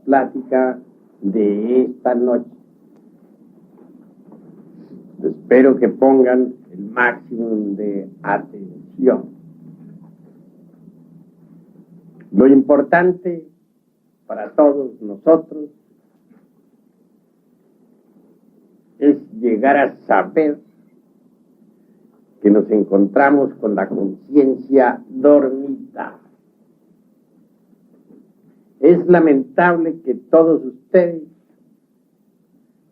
plática de esta noche. Espero que pongan el máximo de atención. Lo importante para todos nosotros es llegar a saber que nos encontramos con la conciencia dormida. Es lamentable que todos ustedes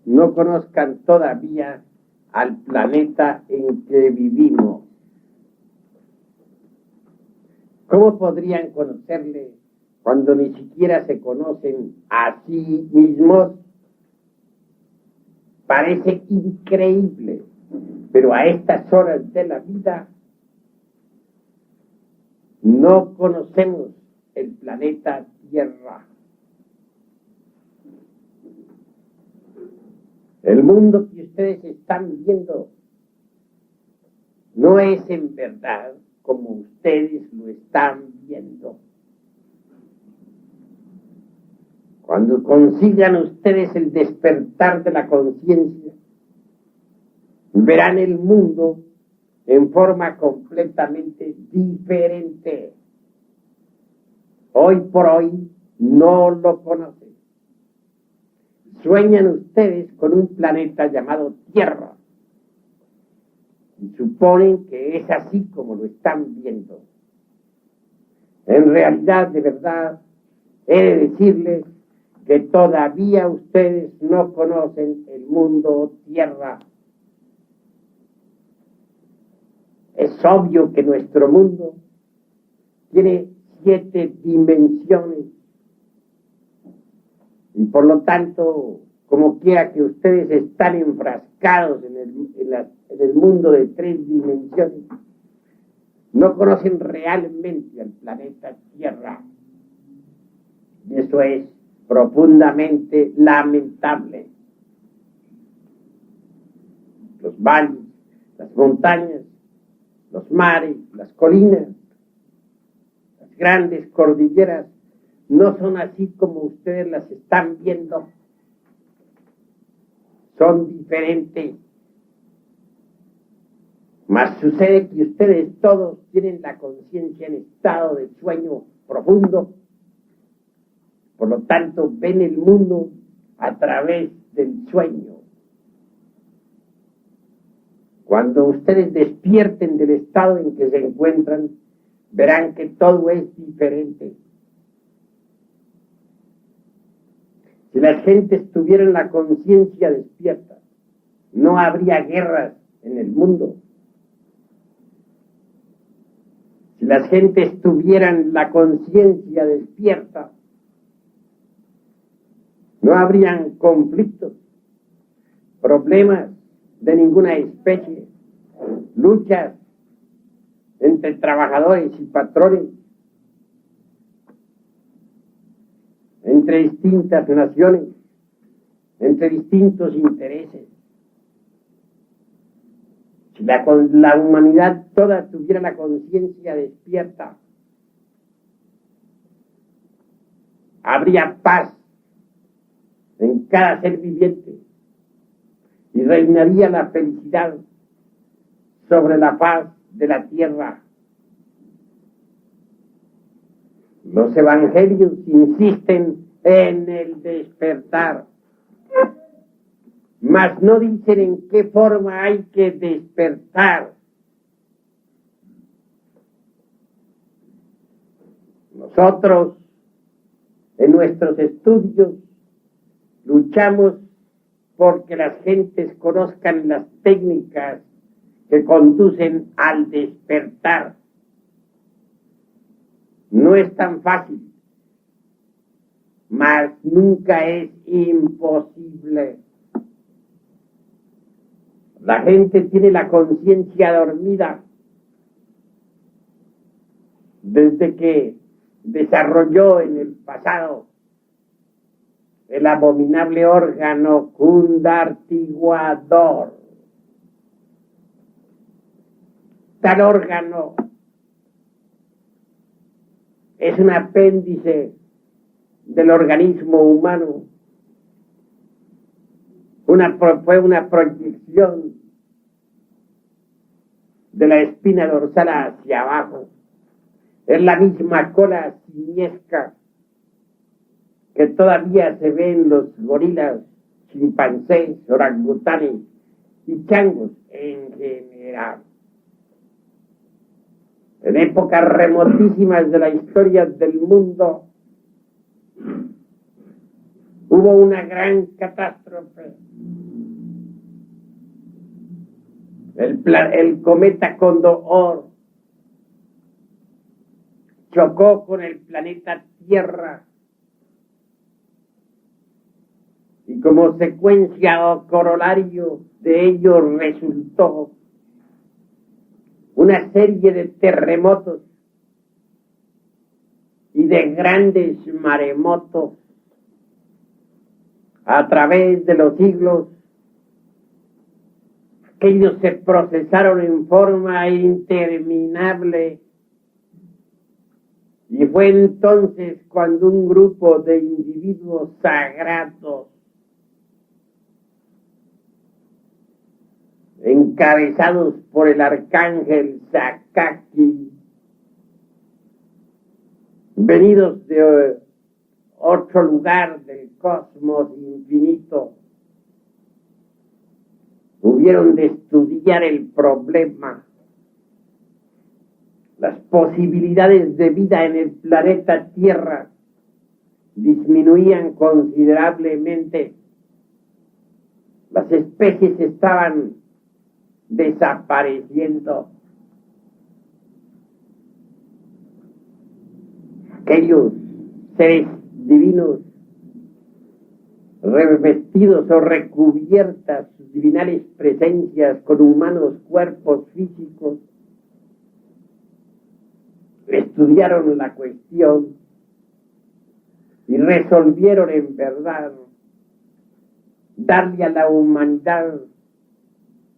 no conozcan todavía al planeta en que vivimos. ¿Cómo podrían conocerle cuando ni siquiera se conocen a sí mismos? Parece increíble, pero a estas horas de la vida no conocemos el planeta Tierra. El mundo que ustedes están viendo no es en verdad como ustedes lo están viendo. Cuando consigan ustedes el despertar de la conciencia, verán el mundo en forma completamente diferente. Hoy por hoy no lo conocen. Sueñan ustedes con un planeta llamado Tierra y suponen que es así como lo están viendo. En realidad, de verdad, he de decirles que todavía ustedes no conocen el mundo Tierra. Es obvio que nuestro mundo tiene 7 dimensiones y por lo tanto, como quiera que ustedes están enfrascados en el mundo de 3 dimensiones, no conocen realmente al planeta Tierra. Y eso es profundamente lamentable. Los valles, las montañas, los mares, las colinas, las grandes cordilleras, no son así como ustedes las están viendo. Son diferentes. Mas sucede que ustedes todos tienen la conciencia en estado de sueño profundo. Por lo tanto, ven el mundo a través del sueño. Cuando ustedes despierten del estado en que se encuentran, verán que todo es diferente. Si las gentes tuvieran la conciencia despierta, no habría guerras en el mundo. Si las gentes tuvieran la conciencia despierta, no habrían conflictos, problemas de ninguna especie, luchas entre trabajadores y patrones, entre distintas naciones, entre distintos intereses. Si la humanidad toda tuviera la conciencia despierta, habría paz en cada ser viviente y reinaría la felicidad sobre la faz de la tierra. Los evangelios insisten en el despertar, mas no dicen en qué forma hay que despertar. Nosotros, en nuestros estudios, luchamos porque las gentes conozcan las técnicas que conducen al despertar. No es tan fácil, mas nunca es imposible. La gente tiene la conciencia dormida desde que desarrolló en el pasado el abominable órgano cundartiguador. Tal órgano es un apéndice del organismo humano fue una proyección de la espina dorsal hacia abajo. Es la misma cola simiesca que todavía se ve en los gorilas, chimpancés, orangutanes y changos en general. En épocas remotísimas de la historia del mundo hubo una gran catástrofe. El cometa Condor chocó con el planeta Tierra y como secuencia o corolario de ello resultó una serie de terremotos y de grandes maremotos a través de los siglos. Aquellos se procesaron en forma interminable y fue entonces cuando un grupo de individuos sagrados encabezados por el arcángel Sakaki, venidos de otro lugar del cosmos infinito, hubieron de estudiar el problema. Las posibilidades de vida en el planeta Tierra disminuían considerablemente. Las especies estaban desapareciendo. Aquellos seres divinos revestidos o recubiertas sus divinales presencias con humanos cuerpos físicos estudiaron la cuestión y resolvieron en verdad darle a la humanidad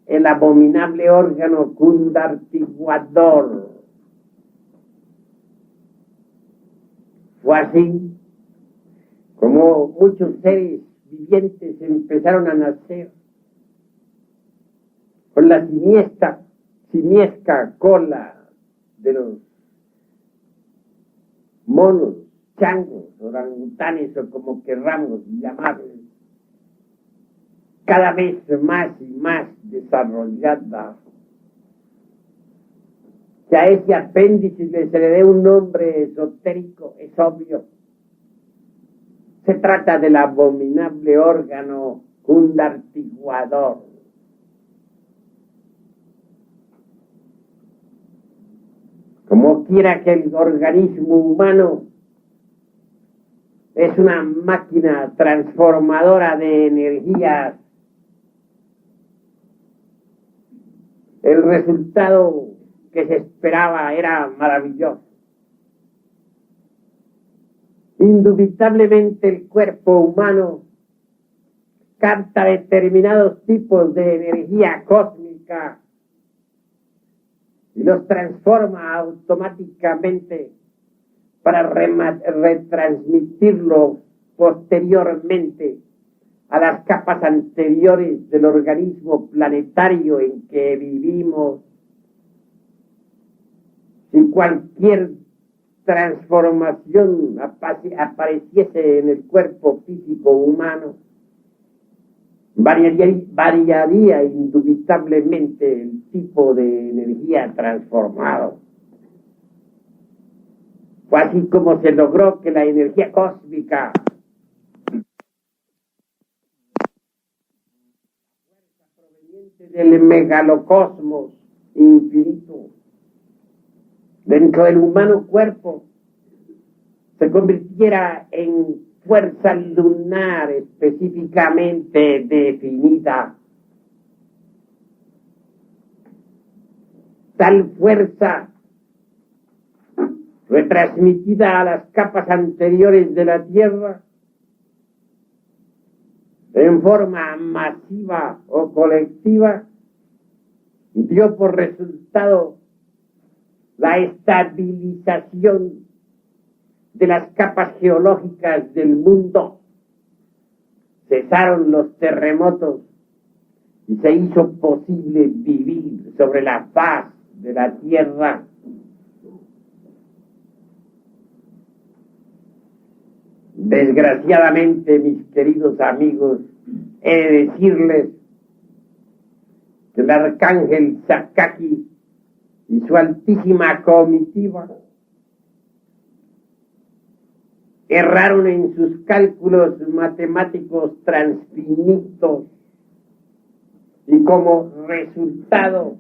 el abominable órgano cundartiguador. Fue así como muchos seres vivientes empezaron a nacer con la simiesca cola de los monos, changos, orangutanes o como querramos llamarles, cada vez más y más desarrollada. Que a ese apéndice se le dé un nombre esotérico es obvio. Se trata del abominable órgano cundartiguador. Como quiera que el organismo humano es una máquina transformadora de energías, el resultado que se esperaba era maravilloso. Indubitablemente el cuerpo humano capta determinados tipos de energía cósmica y los transforma automáticamente para retransmitirlo posteriormente a las capas anteriores del organismo planetario en que vivimos. Si cualquier transformación apareciese en el cuerpo físico humano, variaría indubitablemente el tipo de energía transformado. Fue así como se logró que la energía cósmica, fuerza proveniente del megalocosmos infinito, dentro del humano cuerpo, se convirtiera en fuerza lunar específicamente definida. Tal fuerza, retransmitida a las capas anteriores de la Tierra, en forma masiva o colectiva, dio por resultado la estabilización de las capas geológicas del mundo, cesaron los terremotos y se hizo posible vivir sobre la faz de la tierra. Desgraciadamente, mis queridos amigos, he de decirles que el arcángel Sakaki y su altísima comitiva erraron en sus cálculos matemáticos transfinitos y como resultado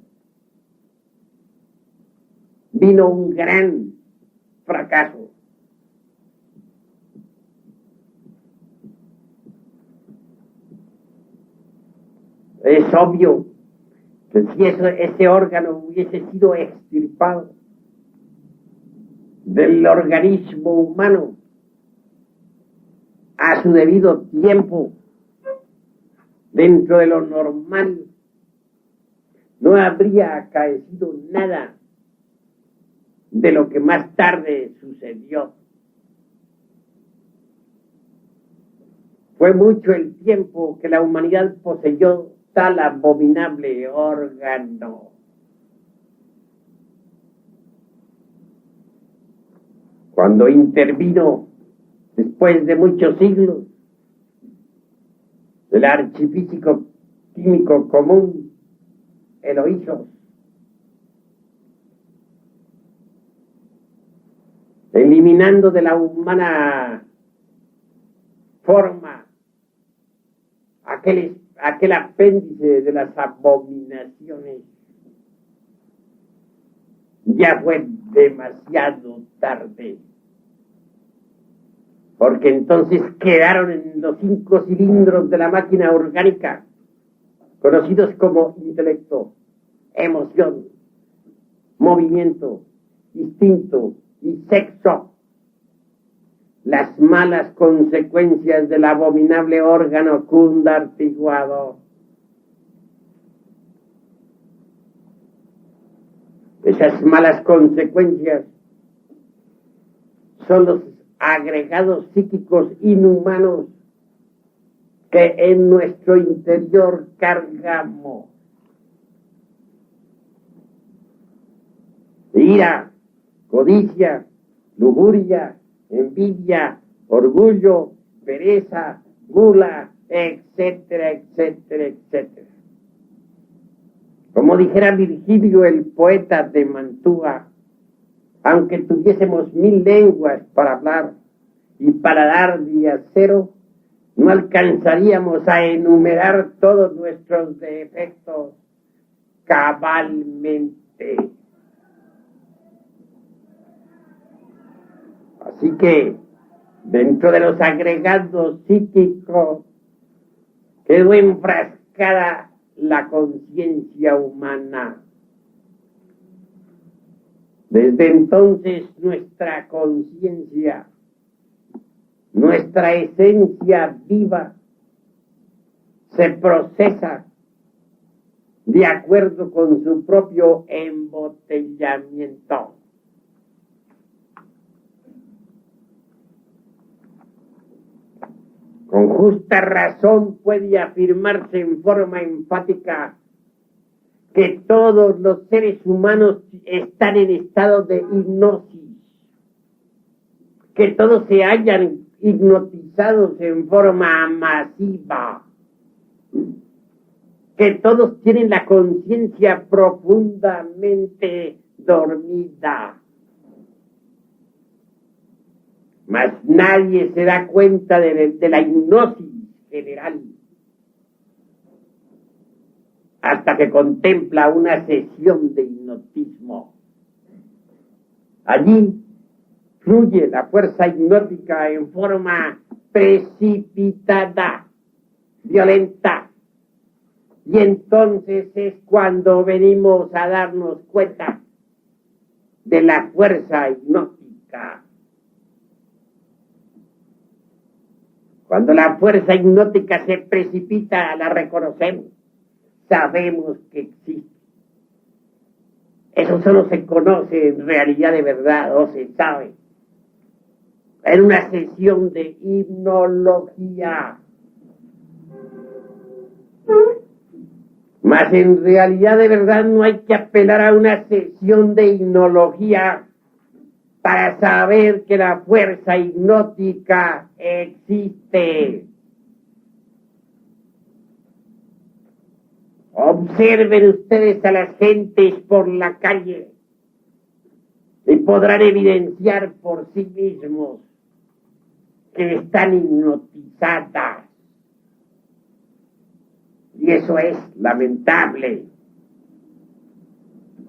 vino un gran fracaso. Es obvio que si ese órgano hubiese sido extirpado del organismo humano a su debido tiempo, dentro de lo normal, no habría acaecido nada de lo que más tarde sucedió. Fue mucho el tiempo que la humanidad poseyó tal abominable órgano. Cuando intervino, después de muchos siglos, el archifísico químico común, Eloísos, eliminando de la humana forma aquel apéndice de las abominaciones, ya fue demasiado tarde, porque entonces quedaron en los 5 cilindros de la máquina orgánica, conocidos como intelecto, emoción, movimiento, instinto y sexo, las malas consecuencias del abominable órgano cundartiguado. Esas malas consecuencias son los agregados psíquicos inhumanos que en nuestro interior cargamos. Ira, codicia, lujuria, envidia, orgullo, pereza, gula, etcétera, etcétera, etcétera. Como dijera Virgilio, el poeta de Mantua, aunque tuviésemos 1000 lenguas para hablar y para dar de acero, no alcanzaríamos a enumerar todos nuestros defectos cabalmente. Así que, dentro de los agregados psíquicos, quedó enfrascada la conciencia humana. Desde entonces nuestra conciencia, nuestra esencia viva, se procesa de acuerdo con su propio embotellamiento. Con justa razón puede afirmarse en forma enfática que todos los seres humanos están en estado de hipnosis, que todos se hallan hipnotizados en forma masiva, que todos tienen la conciencia profundamente dormida. Mas nadie se da cuenta de la hipnosis general hasta que contempla una sesión de hipnotismo. Allí fluye la fuerza hipnótica en forma precipitada, violenta, y entonces es cuando venimos a darnos cuenta de la fuerza hipnótica. Cuando la fuerza hipnótica se precipita, la reconocemos, sabemos que existe. Eso solo se conoce en realidad de verdad, o se sabe. en una sesión de hipnología. Mas en realidad de verdad no hay que apelar a una sesión de hipnología para saber que la fuerza hipnótica existe. Observen ustedes a las gentes por la calle y podrán evidenciar por sí mismos que están hipnotizadas. Y eso es lamentable.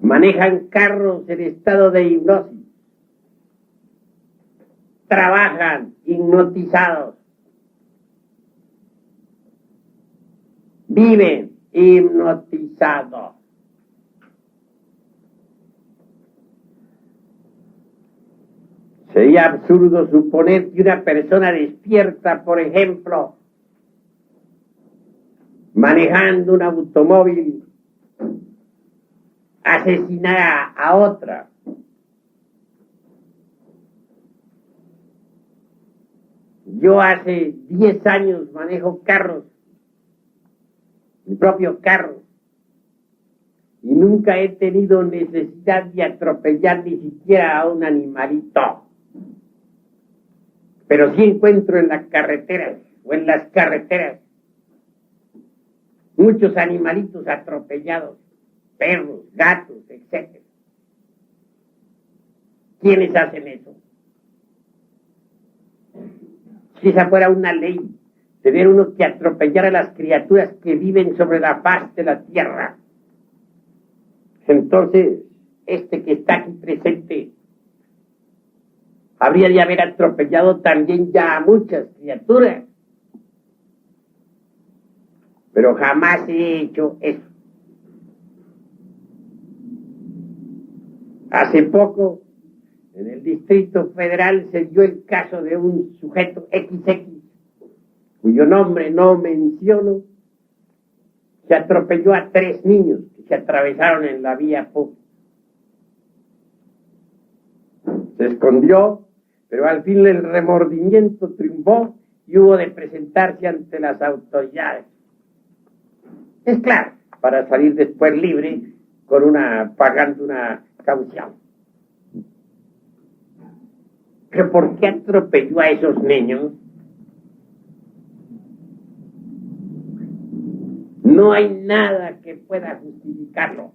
Manejan carros en estado de hipnosis. Trabajan hipnotizados. Viven hipnotizados. Sería absurdo suponer que una persona despierta, por ejemplo, manejando un automóvil, asesinara a otra. Yo hace 10 años manejo carros, mi propio carro, y nunca he tenido necesidad de atropellar ni siquiera a un animalito. Pero sí encuentro en las carreteras o en las carreteras muchos animalitos atropellados, perros, gatos, etc. ¿Quiénes hacen eso? Si esa fuera una ley, tener uno que atropellar a las criaturas que viven sobre la faz de la tierra, entonces este que está aquí presente habría de haber atropellado también ya a muchas criaturas. Pero jamás he hecho eso. Hace poco, en el Distrito Federal, se dio el caso de un sujeto XX, cuyo nombre no menciono, que atropelló a 3 niños que se atravesaron en la vía pública. Se escondió, pero al fin el remordimiento triunfó y hubo de presentarse ante las autoridades. Es claro, para salir después libre pagando una caución. ¿Pero por qué atropelló a esos niños? No hay nada que pueda justificarlo.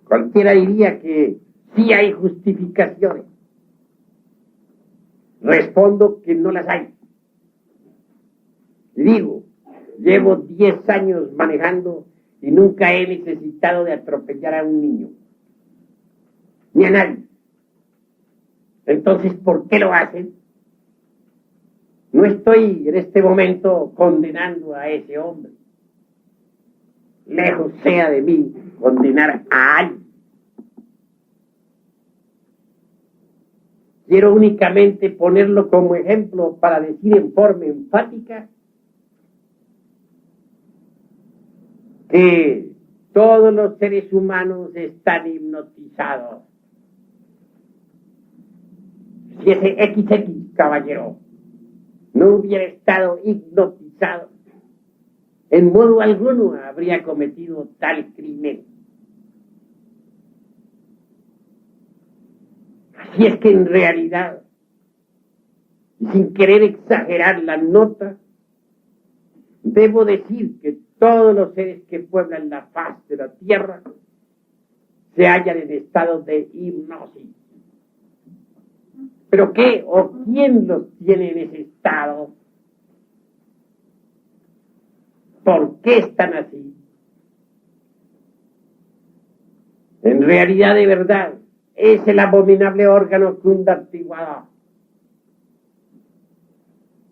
Cualquiera diría que sí hay justificaciones. Respondo que no las hay. Digo, llevo 10 años manejando y nunca he necesitado de atropellar a un niño. Ni a nadie. Entonces, ¿por qué lo hacen? No estoy en este momento condenando a ese hombre. Lejos sea de mí condenar a alguien. Quiero únicamente ponerlo como ejemplo para decir en forma enfática que todos los seres humanos están hipnotizados. Si ese XX caballero no hubiera estado hipnotizado, en modo alguno habría cometido tal crimen. Así es que en realidad, y sin querer exagerar la nota, debo decir que todos los seres que pueblan la faz de la tierra se hallan en estado de hipnosis. ¿Pero qué o quién los tiene en ese estado? ¿Por qué están así? En realidad, de verdad, es el abominable órgano cundartiguador.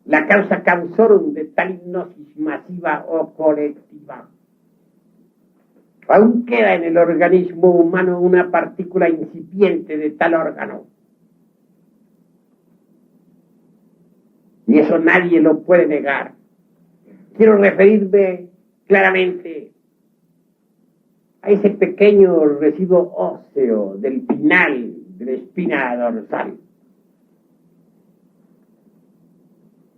La causa causorum de tal hipnosis masiva o colectiva. Aún queda en el organismo humano una partícula incipiente de tal órgano. Y eso nadie lo puede negar. Quiero referirme claramente a ese pequeño residuo óseo del final de la espina dorsal.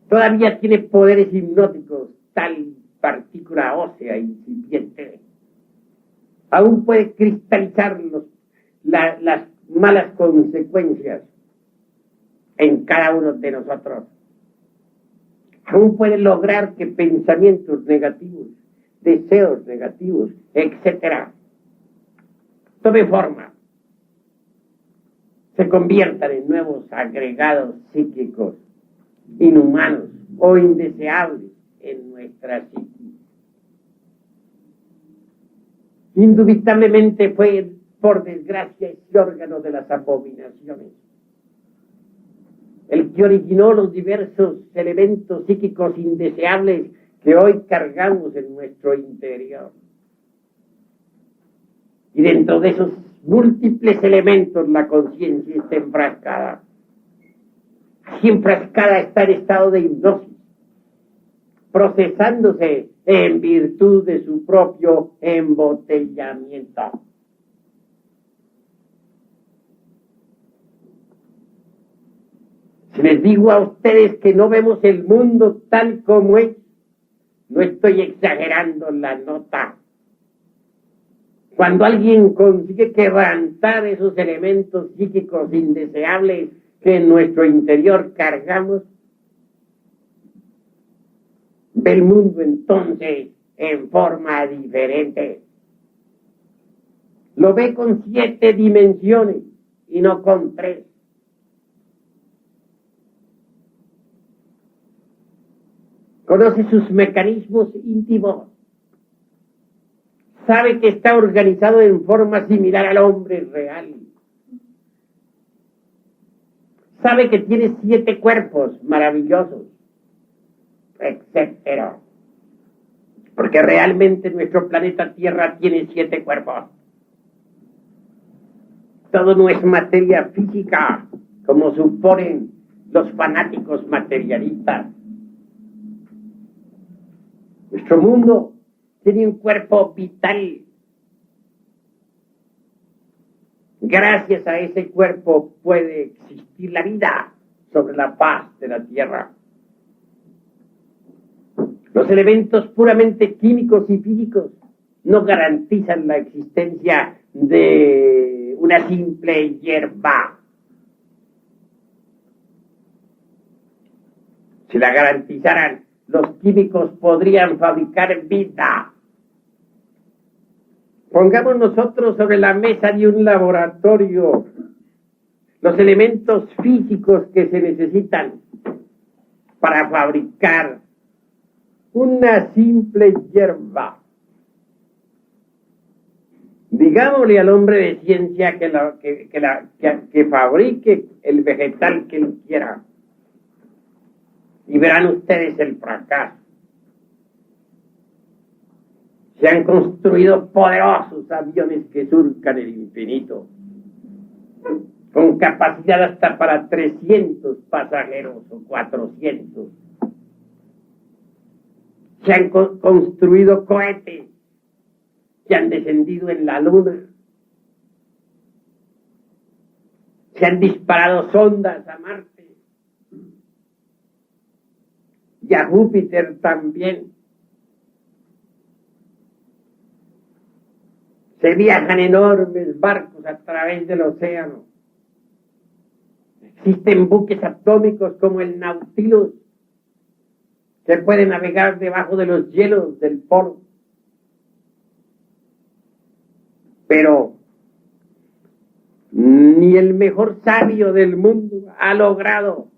Todavía tiene poderes hipnóticos tal partícula ósea incipiente. Aún puede cristalizar las malas consecuencias en cada uno de nosotros. Aún puede lograr que pensamientos negativos, deseos negativos, etcétera, tome forma, se conviertan en nuevos agregados psíquicos inhumanos o indeseables en nuestra psique. Indubitablemente fue, por desgracia, ese órgano de las abominaciones el que originó los diversos elementos psíquicos indeseables que hoy cargamos en nuestro interior. Y dentro de esos múltiples elementos la conciencia está enfrascada. Así enfrascada está en estado de hipnosis, procesándose en virtud de su propio embotellamiento. Si les digo a ustedes que no vemos el mundo tal como es, no estoy exagerando la nota. Cuando alguien consigue quebrantar esos elementos psíquicos indeseables que en nuestro interior cargamos, ve el mundo entonces en forma diferente. Lo ve con 7 dimensiones y no con 3. Conoce sus mecanismos íntimos. Sabe que está organizado en forma similar al hombre real. Sabe que tiene 7 cuerpos maravillosos, etcétera. Porque realmente nuestro planeta Tierra tiene 7 cuerpos. Todo no es materia física, como suponen los fanáticos materialistas. Nuestro mundo tiene un cuerpo vital. Gracias a ese cuerpo puede existir la vida sobre la faz de la Tierra. Los elementos puramente químicos y físicos no garantizan la existencia de una simple hierba. Si la garantizaran, los químicos podrían fabricar vida. Pongamos nosotros sobre la mesa de un laboratorio los elementos físicos que se necesitan para fabricar una simple hierba. Digámosle al hombre de ciencia que fabrique el vegetal que él quiera. Y verán ustedes el fracaso. Se han construido poderosos aviones que surcan el infinito, con capacidad hasta para 300 pasajeros o 400. Se han construido cohetes que han descendido en la luna. Se han disparado sondas a Marte. Y a Júpiter también. Se viajan enormes barcos a través del océano. Existen buques atómicos como el Nautilus, que pueden navegar debajo de los hielos del polo. Pero ni el mejor sabio del mundo ha logrado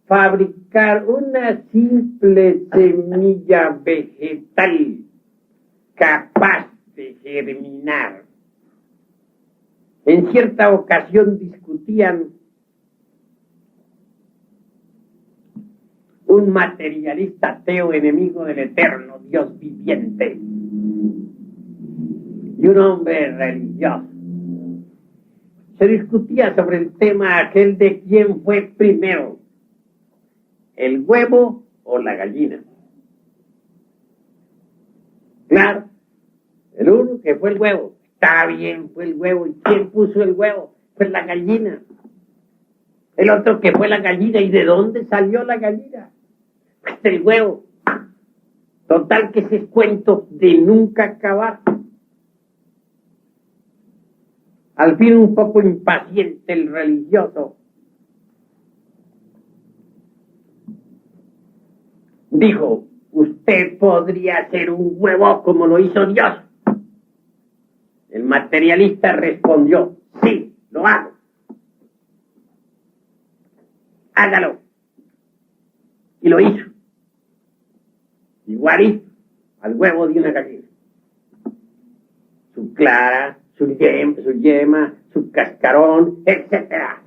fabricar una simple semilla vegetal capaz de germinar. En cierta ocasión discutían un materialista ateo enemigo del eterno Dios viviente y un hombre religioso. Se discutía sobre el tema aquel de quién fue primero, el huevo o la gallina. Claro, el uno que fue el huevo. Está bien, fue el huevo. ¿Y quién puso el huevo? Fue la gallina. El otro que fue la gallina. ¿Y de dónde salió la gallina? Pues del huevo. Total que ese es cuento de nunca acabar. Al fin, un poco impaciente el religioso dijo: usted podría hacer un huevo como lo hizo Dios. El materialista respondió: sí, lo hago. Hágalo. Y lo hizo. Igualito al huevo de una gallina. Su clara, su yema, su cascarón, etc.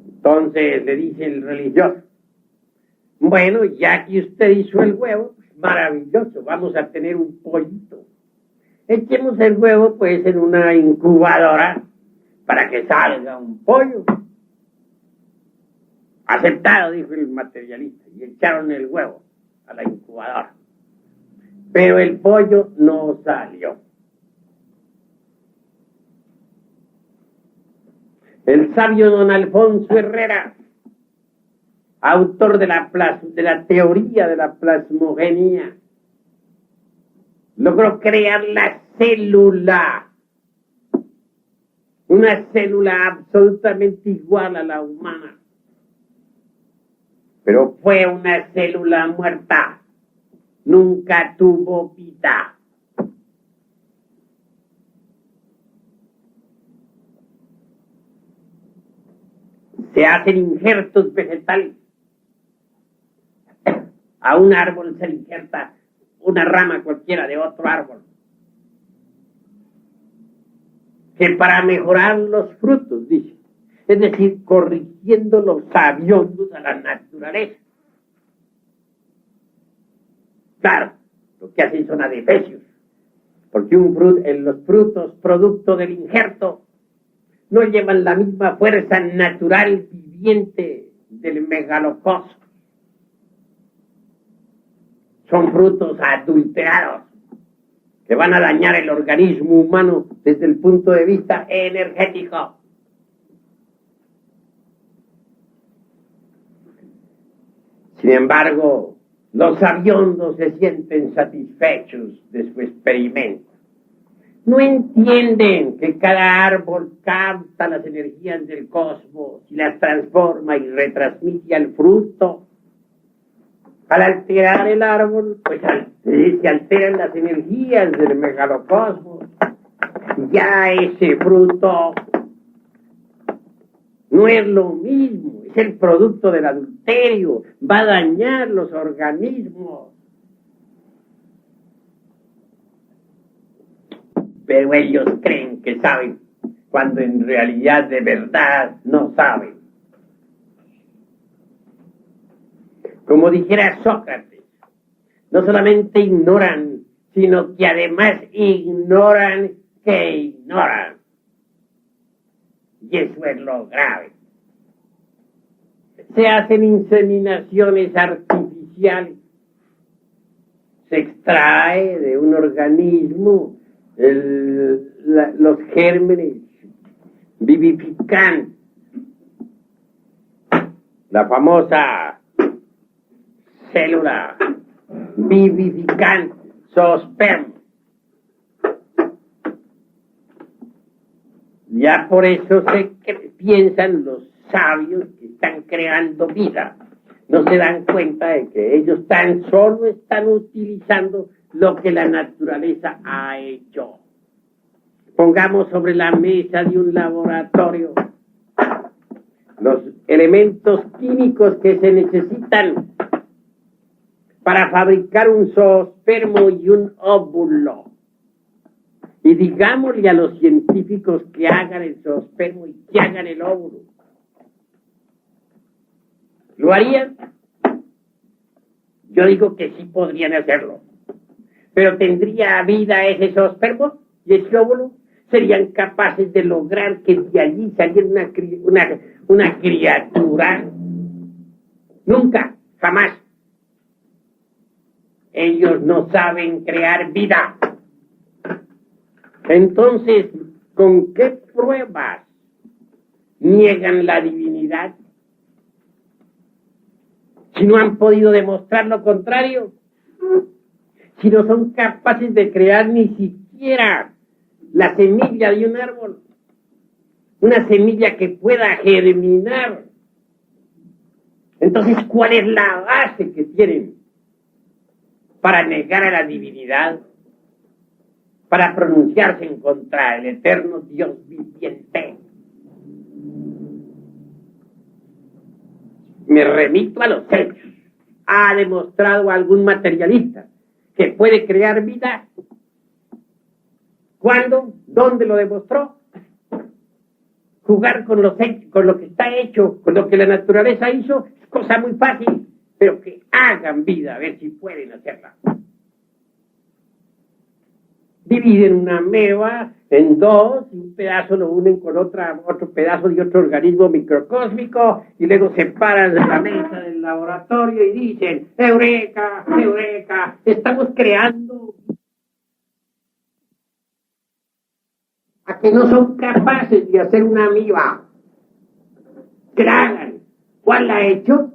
Entonces le dice el religioso: bueno, ya que usted hizo el huevo, maravilloso, vamos a tener un pollito. Echemos el huevo pues en una incubadora para que salga un pollo. Aceptado, dijo el materialista, y echaron el huevo a la incubadora. Pero el pollo no salió. El sabio don Alfonso Herrera, autor de la teoría de la plasmogenia, logró crear la célula, una célula absolutamente igual a la humana, pero fue una célula muerta, nunca tuvo vida. Se hacen injertos vegetales. A un árbol se le injerta una rama cualquiera de otro árbol, que para mejorar los frutos, dice, es decir, corrigiendo los sabiondos a la naturaleza. Claro, lo que hacen son adefesios, porque los frutos producto del injerto no llevan la misma fuerza natural viviente del megalocosmos. Son frutos adulterados que van a dañar el organismo humano desde el punto de vista energético. Sin embargo, los sabiondos se sienten satisfechos de su experimento. No entienden que cada árbol capta las energías del cosmos y las transforma y retransmite al fruto. Al alterar el árbol, pues se alteran las energías del megalocosmos. Ya ese fruto no es lo mismo, es el producto del adulterio, va a dañar los organismos. Pero ellos creen que saben, cuando en realidad de verdad no saben. Como dijera Sócrates, no solamente ignoran, sino que además ignoran que ignoran. Y eso es lo grave. Se hacen inseminaciones artificiales. Se extrae de un organismo los gérmenes vivificantes. La famosa célula vivificante, zoospermo. Ya por eso piensan los sabios que están creando vida. No se dan cuenta de que ellos tan solo están utilizando lo que la naturaleza ha hecho. Pongamos sobre la mesa de un laboratorio los elementos químicos que se necesitan para fabricar un zoospermo y un óvulo. Y digámosle a los científicos que hagan el zoospermo y que hagan el óvulo. ¿Lo harían? Yo digo que sí podrían hacerlo. Pero ¿tendría vida ese zoospermo y ese óvulo? ¿Serían capaces de lograr que de allí saliera una criatura? Nunca, jamás. Ellos no saben crear vida. Entonces, ¿Con qué pruebas niegan la divinidad? Si no han podido demostrar lo contrario, si no son capaces de crear ni siquiera la semilla de un árbol, una semilla que pueda germinar. Entonces, ¿cuál es la base que tienen para negar a la divinidad, para pronunciarse en contra del eterno Dios viviente? Me remito a los hechos. ¿Ha demostrado algún materialista que puede crear vida? ¿Cuándo? ¿Dónde lo demostró? Jugar con los hechos, con lo que está hecho, con lo que la naturaleza hizo, es cosa muy fácil, pero que hagan vida, a ver si pueden hacerla. Dividen una ameba en dos, y un pedazo lo unen con otro pedazo de otro organismo microcósmico, y luego se paran de la mesa del laboratorio y dicen, ¡Eureka! ¡Eureka! Estamos creando. A que no son capaces de hacer una amiba. Que la hagan. ¿Cuál la ha hecho?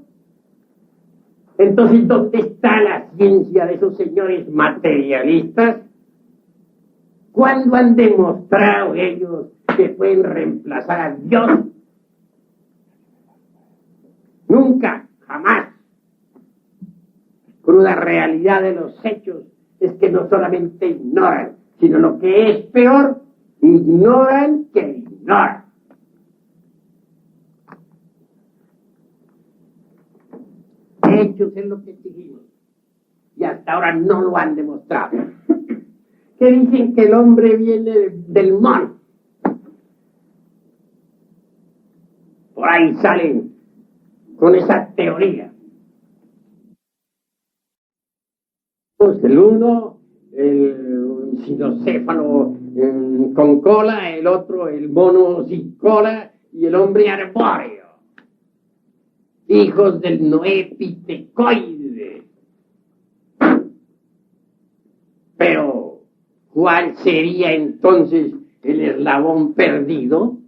Entonces, ¿dónde está la ciencia de esos señores materialistas? ¿Cuándo han demostrado ellos que pueden reemplazar a Dios? Nunca, jamás. Cruda realidad de los hechos es que no solamente ignoran, sino lo que es peor, ignoran que ignoran. Hechos es lo que exigimos. Y hasta ahora no lo han demostrado. Que dicen que el hombre viene del mono. Por ahí salen con esa teoría. Pues el uno, el sinocéfalo con cola, el otro, el mono sin cola, y el hombre arbóreo. Hijos del noépitecoide. Pero, ¿cuál sería entonces el eslabón perdido?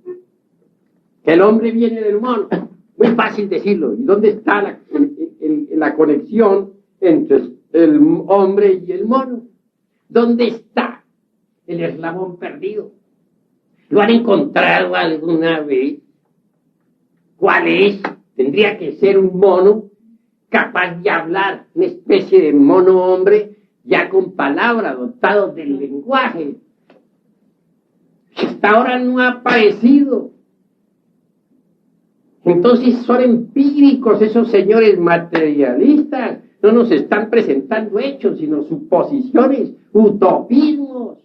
Que el hombre viene del mono. Muy fácil decirlo. ¿Y dónde está la conexión entre el hombre y el mono? ¿Dónde está el eslabón perdido? ¿Lo han encontrado alguna vez? ¿Cuál es? Tendría que ser un mono capaz de hablar, una especie de mono hombre, ya con palabras, dotado del lenguaje. Hasta ahora no ha aparecido. Entonces son empíricos esos señores materialistas. No nos están presentando hechos, sino suposiciones, utopismos.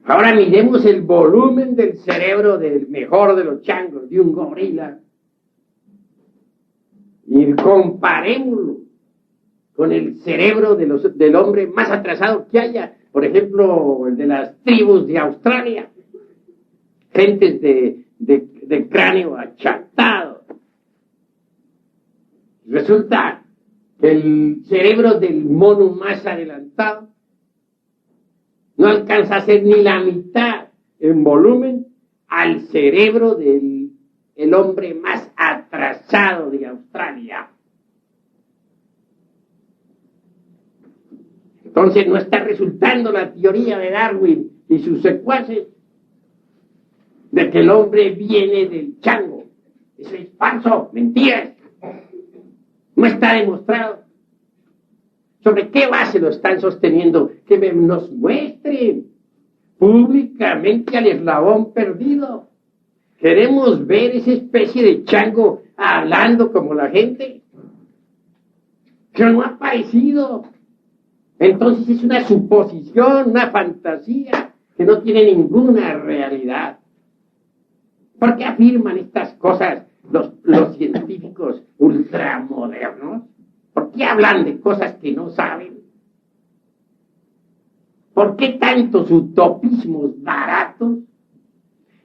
Ahora miremos el volumen del cerebro del mejor de los changos, de un gorila, y comparémoslo con el cerebro del hombre más atrasado que haya, por ejemplo, el de las tribus de Australia, gentes de cráneo achatado. Resulta que el cerebro del mono más adelantado no alcanza a ser ni la mitad en volumen al cerebro del hombre más atrasado de Australia. Entonces no está resultando la teoría de Darwin y sus secuaces de que el hombre viene del chango. Eso es falso, mentira. No está demostrado. ¿Sobre qué base lo están sosteniendo? Que nos muestren públicamente al eslabón perdido. Queremos ver esa especie de chango hablando como la gente. Pero no ha aparecido. Entonces es una suposición, una fantasía que no tiene ninguna realidad. ¿Por qué afirman estas cosas los científicos ultramodernos? ¿Por qué hablan de cosas que no saben? ¿Por qué tantos utopismos baratos?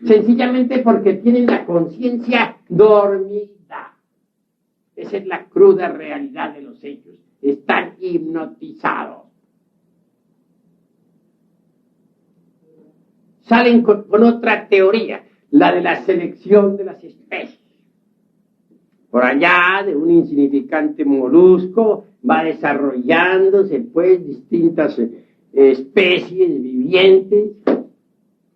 Sencillamente porque tienen la conciencia dormida. Esa es la cruda realidad de los hechos. Están hipnotizados. salen con otra teoría, la de la selección de las especies. Por allá, de un insignificante molusco, va desarrollándose, pues, distintas especies vivientes,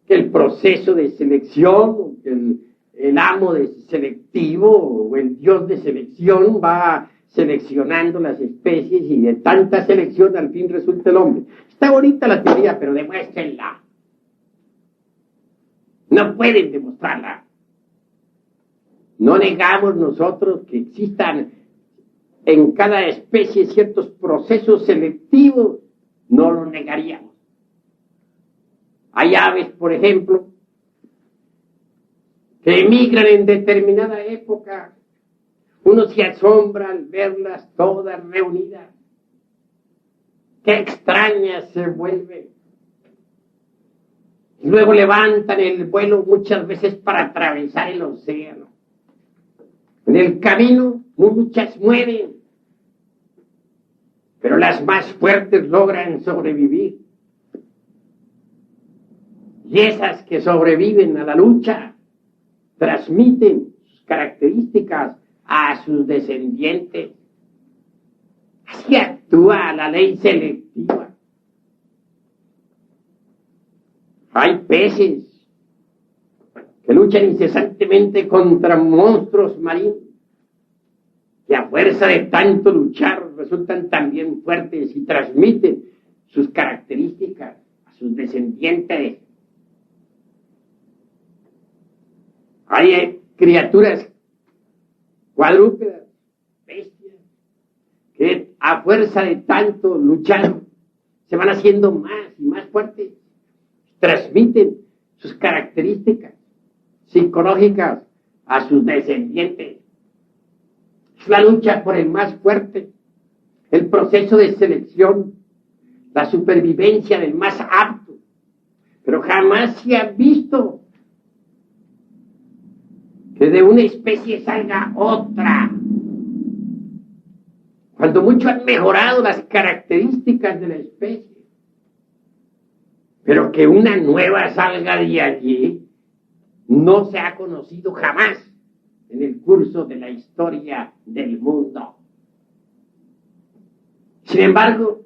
que el proceso de selección, el amo de selectivo, o el dios de selección, va seleccionando las especies, y de tanta selección al fin resulta el hombre. Está bonita la teoría, pero demuéstrenla. No pueden demostrarla. No negamos nosotros que existan en cada especie ciertos procesos selectivos, no lo negaríamos. Hay aves, por ejemplo, que emigran en determinada época. Uno se asombra al verlas todas reunidas. Qué extrañas se vuelven. Y luego levantan el vuelo muchas veces para atravesar el océano. En el camino muchas mueren, pero las más fuertes logran sobrevivir. Y esas que sobreviven a la lucha transmiten sus características a sus descendientes. Así actúa la ley selectiva. Hay peces que luchan incesantemente contra monstruos marinos, que a fuerza de tanto luchar resultan también fuertes y transmiten sus características a sus descendientes. Hay criaturas cuadrúpedas, bestias, que a fuerza de tanto luchar se van haciendo más y más fuertes, transmiten sus características psicológicas a sus descendientes. Es la lucha por el más fuerte, el proceso de selección, la supervivencia del más apto, pero jamás se ha visto que de una especie salga otra. Cuando mucho han mejorado las características de la especie, pero que una nueva salga de allí no se ha conocido jamás en el curso de la historia del mundo. Sin embargo,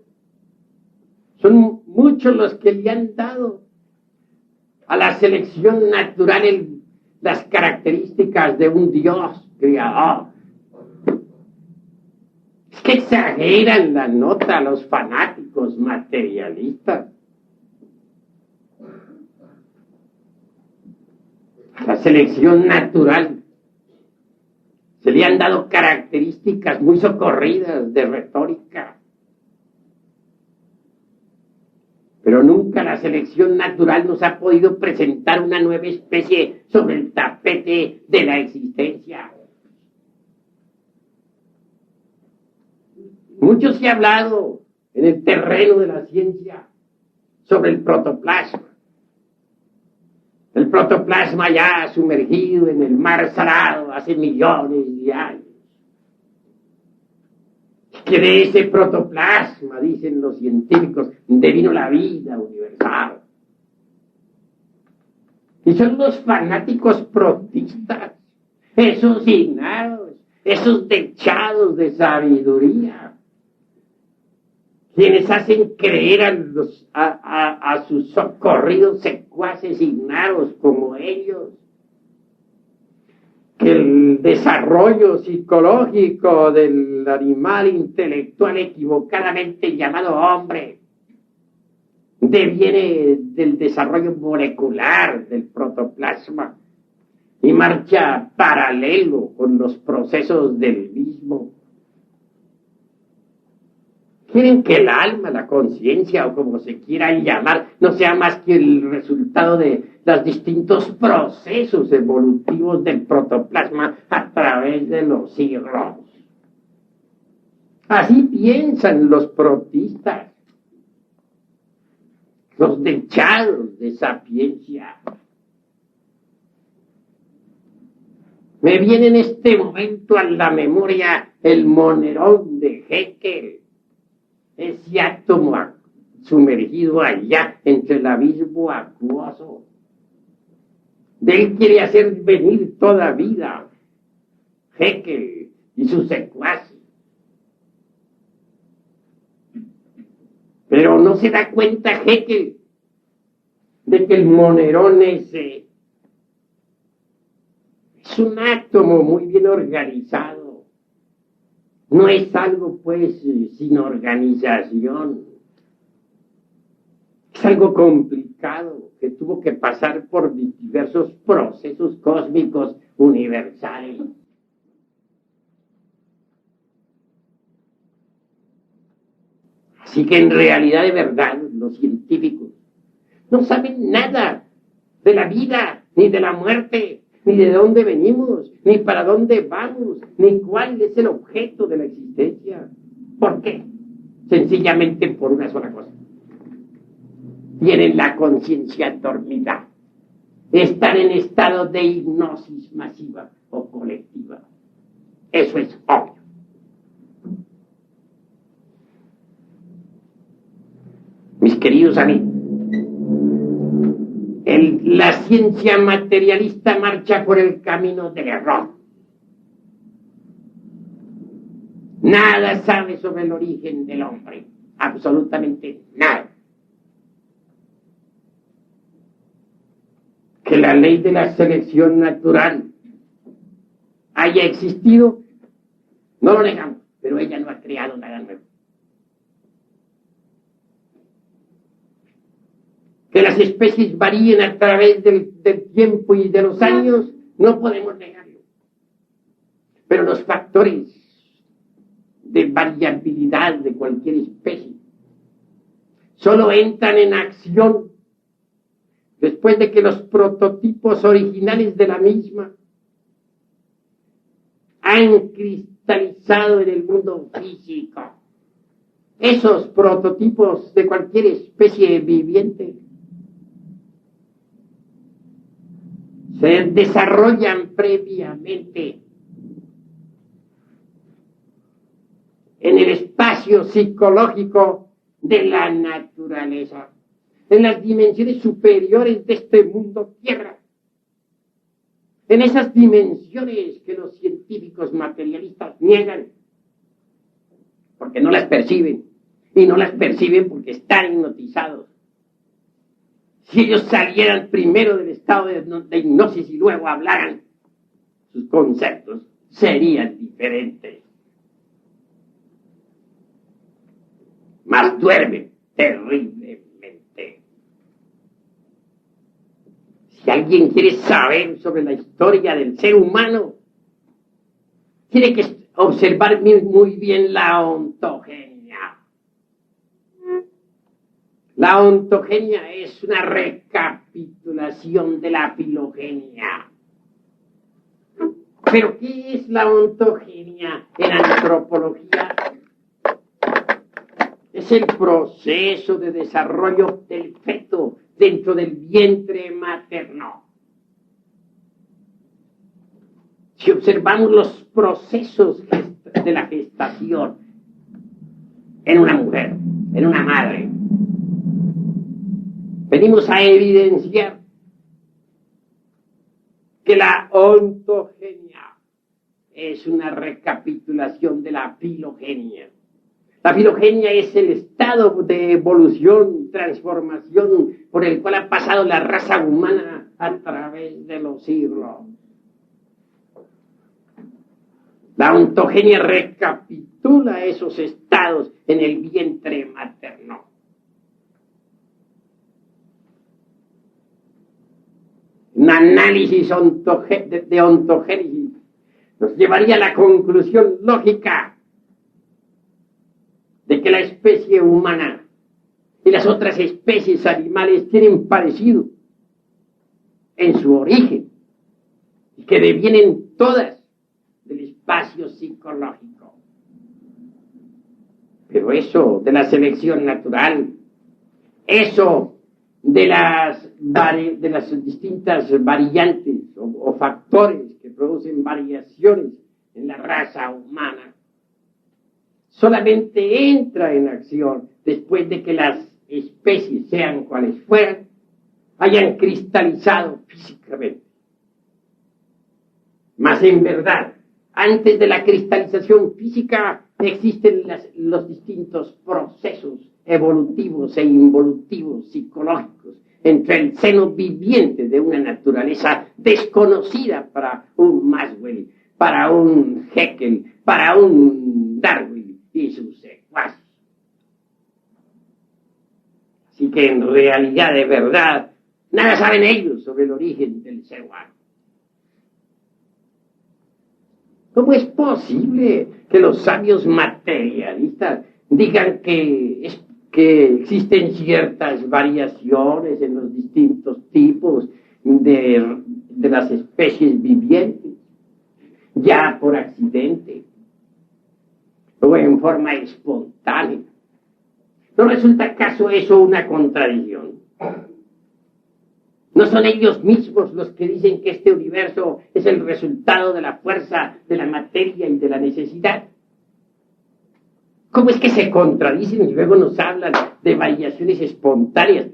son muchos los que le han dado a la selección natural las características de un Dios creador. Es que exageran la nota los fanáticos materialistas. A la selección natural se le han dado características muy socorridas de retórica. Pero nunca la selección natural nos ha podido presentar una nueva especie sobre el tapete de la existencia. Mucho se ha hablado en el terreno de la ciencia sobre el protoplasma. El protoplasma ya sumergido en el mar salado hace millones de años. Que de ese protoplasma, dicen los científicos, devino la vida universal. Y son los fanáticos protistas, esos ignaros, esos dechados de sabiduría, quienes hacen creer a sus socorridos secuaces ignaros como ellos que el desarrollo psicológico del animal intelectual equivocadamente llamado hombre deviene del desarrollo molecular del protoplasma y marcha paralelo con los procesos del mismo. Quieren que el alma, la conciencia o como se quiera llamar, no sea más que el resultado de los distintos procesos evolutivos del protoplasma a través de los siglos. Así piensan los protistas, los dechados de sapiencia. Me viene en este momento a la memoria el monerón de Haeckel, ese átomo sumergido allá entre el abismo acuoso De él quiere hacer venir toda vida Haeckel y sus secuaces. Pero no se da cuenta Haeckel de que el monerón ese es un átomo muy bien organizado. No es algo, pues, sin organización. Es algo complicado que tuvo que pasar por diversos procesos cósmicos universales. Así que en realidad, de verdad, los científicos no saben nada de la vida, ni de la muerte, ni de dónde venimos, ni para dónde vamos, ni cuál es el objeto de la existencia. ¿Por qué? Sencillamente por una sola cosa. Tienen la conciencia dormida. Están en estado de hipnosis masiva o colectiva. Eso es obvio. Mis queridos amigos, la ciencia materialista marcha por el camino del error. Nada sabe sobre el origen del hombre, absolutamente nada. Que la ley de la selección natural haya existido, no lo negamos, pero ella no ha creado nada nuevo. Que las especies varíen a través del tiempo y de los años, no podemos negarlo. Pero los factores de variabilidad de cualquier especie solo entran en acción después de que los prototipos originales de la misma han cristalizado en el mundo físico. Esos prototipos de cualquier especie viviente se desarrollan previamente en el espacio psicológico de la naturaleza, en las dimensiones superiores de este mundo tierra, en esas dimensiones que los científicos materialistas niegan, porque no las perciben, y no las perciben porque están hipnotizados. Si ellos salieran primero del estado de hipnosis y luego hablaran, sus conceptos serían diferentes. Mas duermen terriblemente. Si alguien quiere saber sobre la historia del ser humano, tiene que observar muy bien la ontogenia. La ontogenia es una recapitulación de la filogenia. ¿Pero qué es la ontogenia en antropología? Es el proceso de desarrollo del feto dentro del vientre materno. Si observamos los procesos de la gestación en una mujer, en una madre, venimos a evidenciar que la ontogenia es una recapitulación de la filogenia. La filogenia es el estado de evolución y transformación por el cual ha pasado la raza humana a través de los siglos. La ontogenia recapitula esos estados en el vientre materno. Un análisis de ontogénesis nos llevaría a la conclusión lógica de que la especie humana y las otras especies animales tienen parecido en su origen y que devienen todas del espacio psicológico. Pero eso de la selección natural, eso de las distintas variantes o factores que producen variaciones en la raza humana, solamente entra en acción después de que las especies, sean cuales fueran, hayan cristalizado físicamente. Mas en verdad, antes de la cristalización física existen los distintos procesos evolutivos e involutivos psicológicos entre el seno viviente de una naturaleza desconocida para un Maxwell, para un Haeckel, para un Darwin y sus secuaces. Así que en realidad, de verdad, nada saben ellos sobre el origen del ser humano. ¿Cómo es posible que los sabios materialistas digan que existen ciertas variaciones en los distintos tipos de las especies vivientes, ya por accidente o en forma espontánea? ¿No resulta acaso eso una contradicción? ¿No son ellos mismos los que dicen que este universo es el resultado de la fuerza de la materia y de la necesidad? ¿Cómo es que se contradicen y luego nos hablan de variaciones espontáneas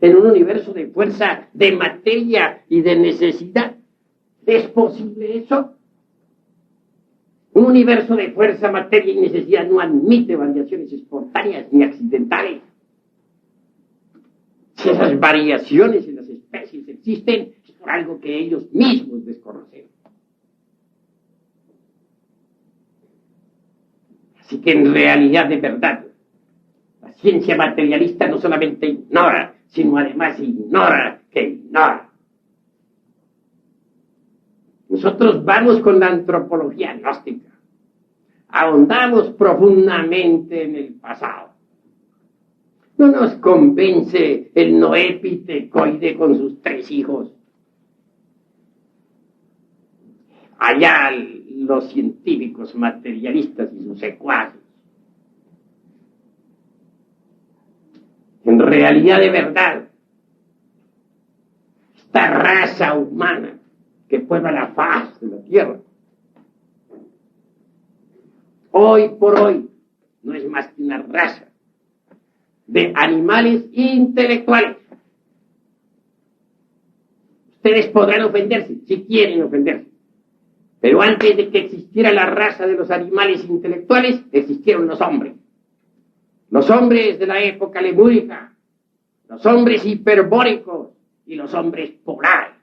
en un universo de fuerza, de materia y de necesidad? ¿Es posible eso? Un universo de fuerza, materia y necesidad no admite variaciones espontáneas ni accidentales. Si esas variaciones en las especies existen, es por algo que ellos mismos desconocen. Así que en realidad, de verdad, la ciencia materialista no solamente ignora, sino además ignora que ignora. Nosotros vamos con la antropología gnóstica. Ahondamos profundamente en el pasado. No nos convence el Noépitecoide con sus 3 hijos. Allá los científicos materialistas y sus secuaces. En realidad, de verdad, esta raza humana que puebla la faz de la tierra, hoy por hoy, no es más que una raza de animales intelectuales. Ustedes podrán ofenderse, si quieren ofenderse, pero antes de que existiera la raza de los animales intelectuales, existieron los hombres. Los hombres de la época lemúrica, los hombres hiperbóricos y los hombres polares.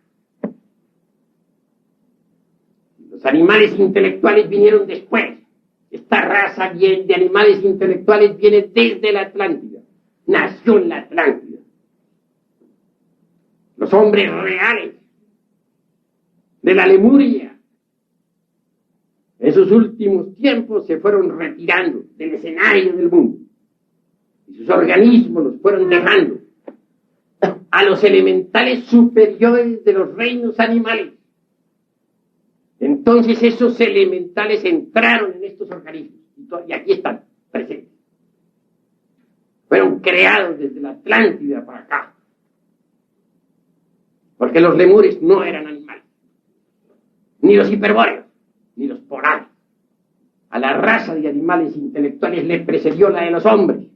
Los animales intelectuales vinieron después. Esta raza de animales intelectuales viene desde la Atlántida. Nació en la Atlántida. Los hombres reales de la Lemuria, en sus últimos tiempos, se fueron retirando del escenario del mundo. Y sus organismos los fueron dejando a los elementales superiores de los reinos animales. Entonces esos elementales entraron en estos organismos y aquí están presentes. Fueron creados desde la Atlántida para acá. Porque los lemures no eran animales, ni los hiperbóreos, ni los polares. A la raza de animales intelectuales le precedió la de los hombres,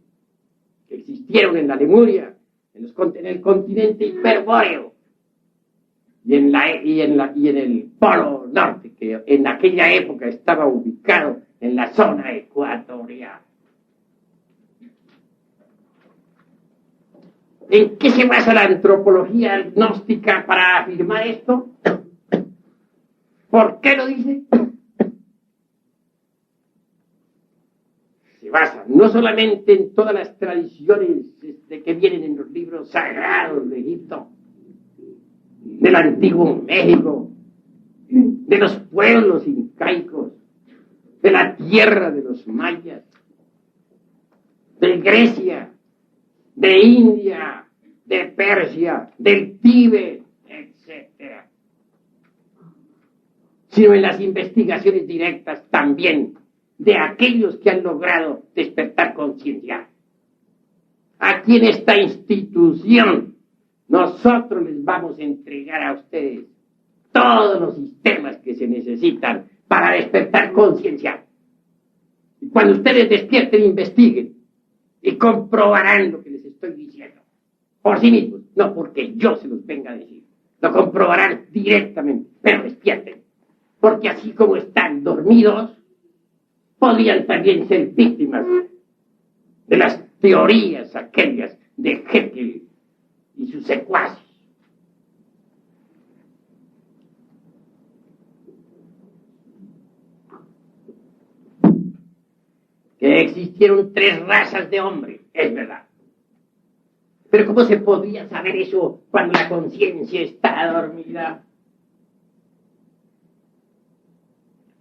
que existieron en la Lemuria, en el continente hiperbóreo y en el Polo Norte, que en aquella época estaba ubicado en la zona ecuatorial. ¿En qué se basa la antropología gnóstica para afirmar esto? ¿Por qué lo dice? Se basa no solamente en todas las tradiciones que vienen en los libros sagrados de Egipto, del antiguo México, de los pueblos incaicos, de la tierra de los mayas, de Grecia, de India, de Persia, del Tíbet, etc. Sino en las investigaciones directas también de aquellos que han logrado despertar conciencia. Aquí en esta institución nosotros les vamos a entregar a ustedes todos los sistemas que se necesitan para despertar conciencia. Y cuando ustedes despierten, investiguen y comprobarán lo que les estoy diciendo por sí mismos, no porque yo se los venga a decir. Lo comprobarán directamente, pero despierten, porque así como están dormidos, podrían también ser víctimas de las teorías aquellas de Haeckel y sus secuaces. Que existieron 3 razas de hombres, es verdad. Pero ¿cómo se podría saber eso cuando la conciencia está dormida?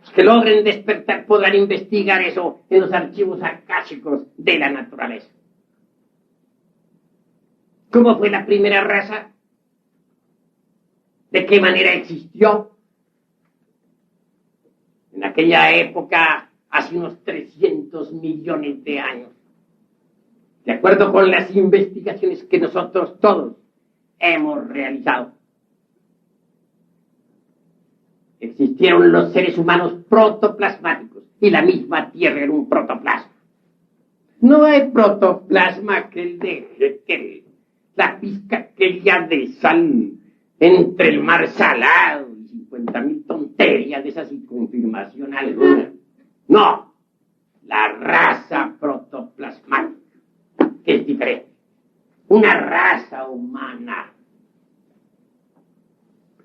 Los que logren despertar podrán investigar eso en los archivos akáshicos de la naturaleza. ¿Cómo fue la primera raza? ¿De qué manera existió? En aquella época, hace unos 300 millones de años. De acuerdo con las investigaciones que nosotros todos hemos realizado. Existieron los seres humanos protoplasmáticos y la misma Tierra era un protoplasma. No hay protoplasma que el de Haeckel, la pizca aquella de sal entre el mar salado y 50.000 tonterías de esa sin confirmación alguna. No, la raza protoplasmática, que es diferente. Una raza humana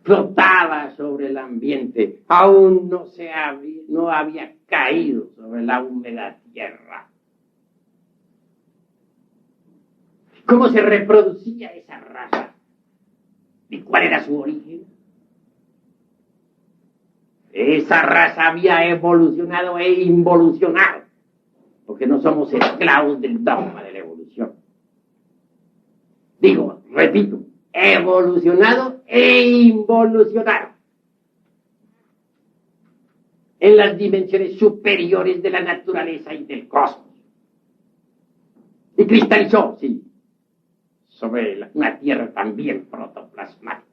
flotaba sobre el ambiente, aún no había caído sobre la húmeda tierra. ¿Cómo se reproducía esa raza? ¿Y cuál era su origen? Esa raza había evolucionado e involucionado, porque no somos esclavos del dogma de la evolución. Digo, repito, evolucionado e involucionado en las dimensiones superiores de la naturaleza y del cosmos. Y cristalizó, sí, sobre una tierra también protoplasmática.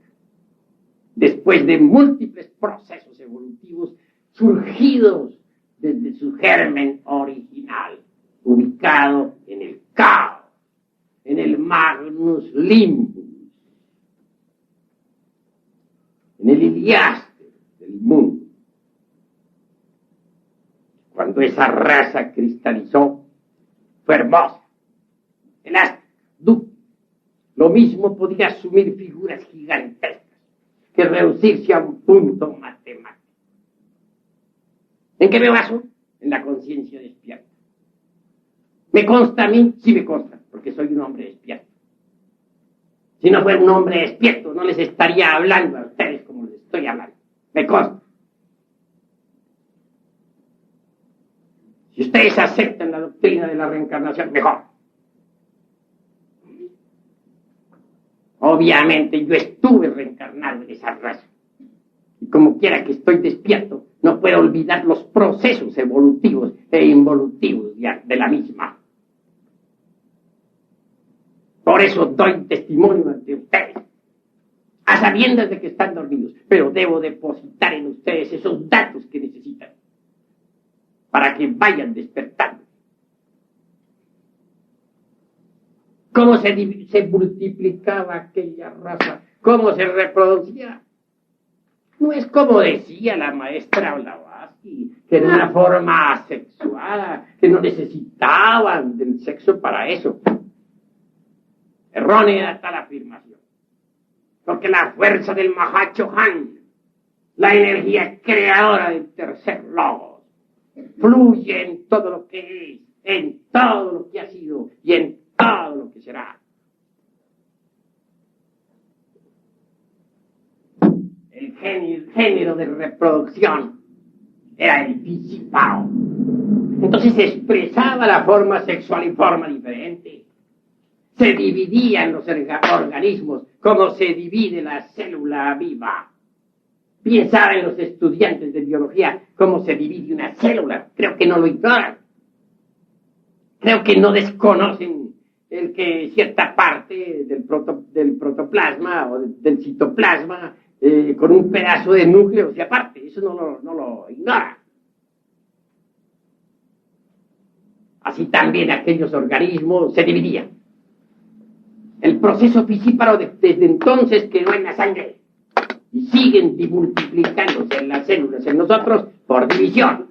Después de múltiples procesos evolutivos surgidos desde su germen original, ubicado en el caos, en el Magnus Limbus, en el Iliaste del mundo. Cuando esa raza cristalizó, fue hermosa, elástica, dúctil. Lo mismo podía asumir figuras gigantescas que reducirse a un punto matemático. ¿En qué me baso? En la conciencia despierta. ¿Me consta a mí? Sí me consta, porque soy un hombre despierto. Si no fuera un hombre despierto, no les estaría hablando a ustedes como les estoy hablando. Me consta. Si ustedes aceptan la doctrina de la reencarnación, mejor. Obviamente yo estuve reencarnado en esa raza. Y como quiera que estoy despierto, no puedo olvidar los procesos evolutivos e involutivos de la misma. Por eso doy testimonio ante ustedes, a sabiendas de que están dormidos, pero debo depositar en ustedes esos datos que necesitan para que vayan despertando. ¿Cómo se multiplicaba aquella raza? ¿Cómo se reproducía? No es como decía la maestra Blavatsky, que era una forma asexuada, que no necesitaban del sexo para eso. Errónea está la afirmación. Porque la fuerza del Mahachohan, la energía creadora del tercer logos, fluye en todo lo que es, en todo lo que ha sido y en todo lo que será. El género de reproducción era el disipado. Entonces se expresaba la forma sexual en forma diferente. Se dividían los organismos como se divide la célula viva. Bien saben los estudiantes de biología cómo se divide una célula. Creo que no lo ignoran. Creo que no desconocen el que cierta parte del protoplasma o del citoplasma con un pedazo de núcleo se aparte. Eso no lo ignora. Así también aquellos organismos se dividían. El proceso pisíparo desde entonces quedó en la sangre. y siguen multiplicándose en las células en nosotros por división.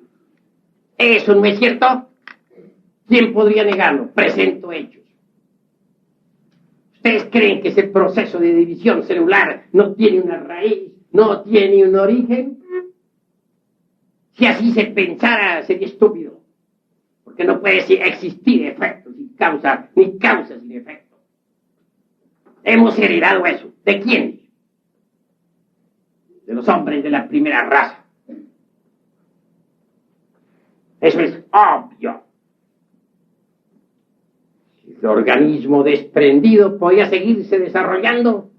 ¿Eso no es cierto? ¿Quién podría negarlo? Presento hechos. ¿Ustedes creen que ese proceso de división celular no tiene una raíz, no tiene un origen? Si así se pensara, sería estúpido. Porque no puede existir efecto sin causa, ni causa sin efecto. Hemos heredado eso. ¿De quién? De los hombres de la primera raza. Eso es obvio. El organismo desprendido podía seguirse desarrollando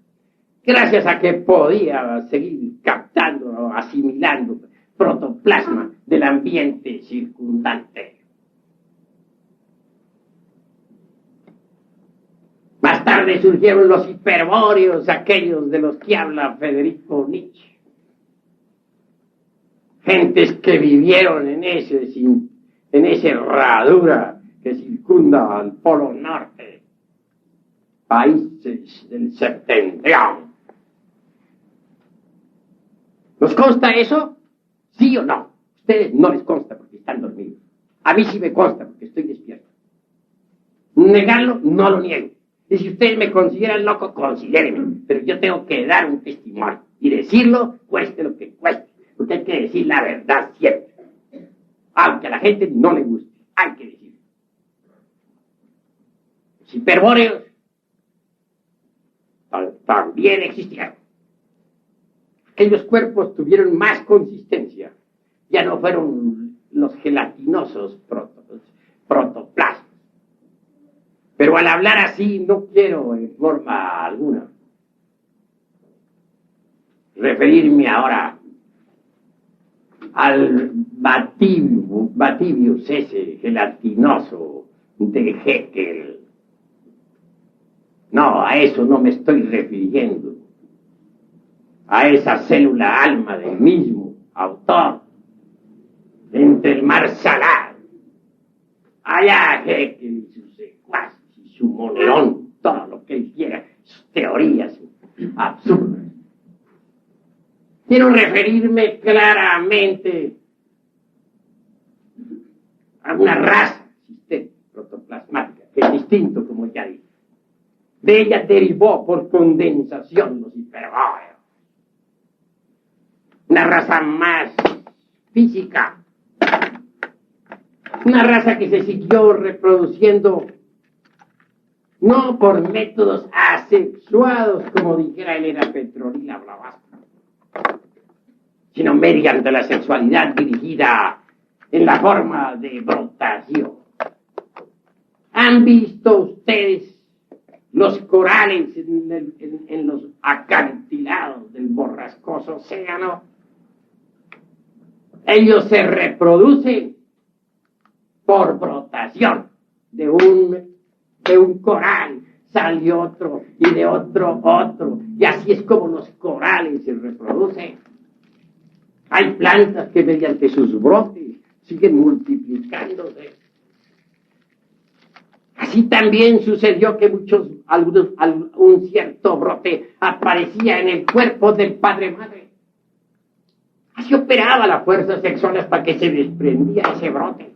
gracias a que podía seguir captando, asimilando protoplasma del ambiente circundante. Más tarde surgieron los hiperbóreos, aquellos de los que habla Federico Nietzsche. Gentes que vivieron en esa herradura que circunda al Polo Norte, países del septentrión. ¿Nos consta eso? ¿Sí o no? A ustedes no les consta porque están dormidos. A mí sí me consta porque estoy despierto. Negarlo, no lo niego. Y si ustedes me consideran loco, considérenme. Pero yo tengo que dar un testimonio. Y decirlo, cueste lo que cueste. Porque hay que decir la verdad siempre. Aunque a la gente no le guste, hay que decirlo. Los hiperbóreos también existieron. Aquellos cuerpos tuvieron más consistencia. Ya no fueron los gelatinosos protoplasmas. Pero al hablar así no quiero en forma alguna referirme ahora al batibius ese gelatinoso de Haeckel. No, a eso no me estoy refiriendo. A esa célula alma del mismo autor, entre el mar salado. Allá Haeckel y sus secuaces y su monerón, todo lo que él quiera, sus teorías absurdas. Quiero referirme claramente a una raza existente protoplasmática, que es distinto, como ya dije. De ella derivó por condensación los hiperbóreos. Una raza más física. Una raza que se siguió reproduciendo no por métodos asexuados, como dijera Elena Petronila Blavatsky, sino mediante la sexualidad dirigida en la forma de brotación. ¿Han visto ustedes los corales en los acantilados del borrascoso océano? Ellos se reproducen por brotación. De un coral sale otro, y de otro, y así es como los corales se reproducen. Hay plantas que mediante sus brotes siguen multiplicándose. Así también sucedió que un cierto brote aparecía en el cuerpo del padre-madre. Así operaba la fuerza sexual hasta que se desprendía ese brote,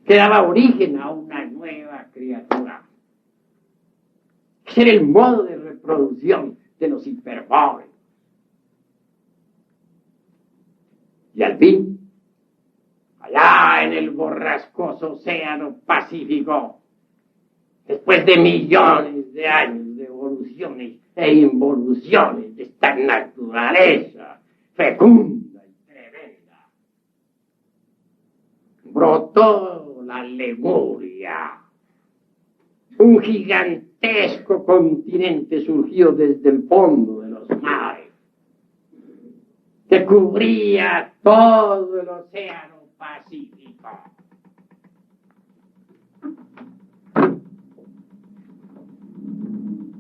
que daba origen a una nueva criatura. Ese era el modo de reproducción de los hiperbóreos. Y al fin, allá en el borrascoso océano Pacífico, después de millones de años de evoluciones e involuciones de esta naturaleza fecunda y tremenda, brotó la Lemuria, un gigantesco continente surgido desde el fondo de los mares, que cubría todo el océano Pacífico.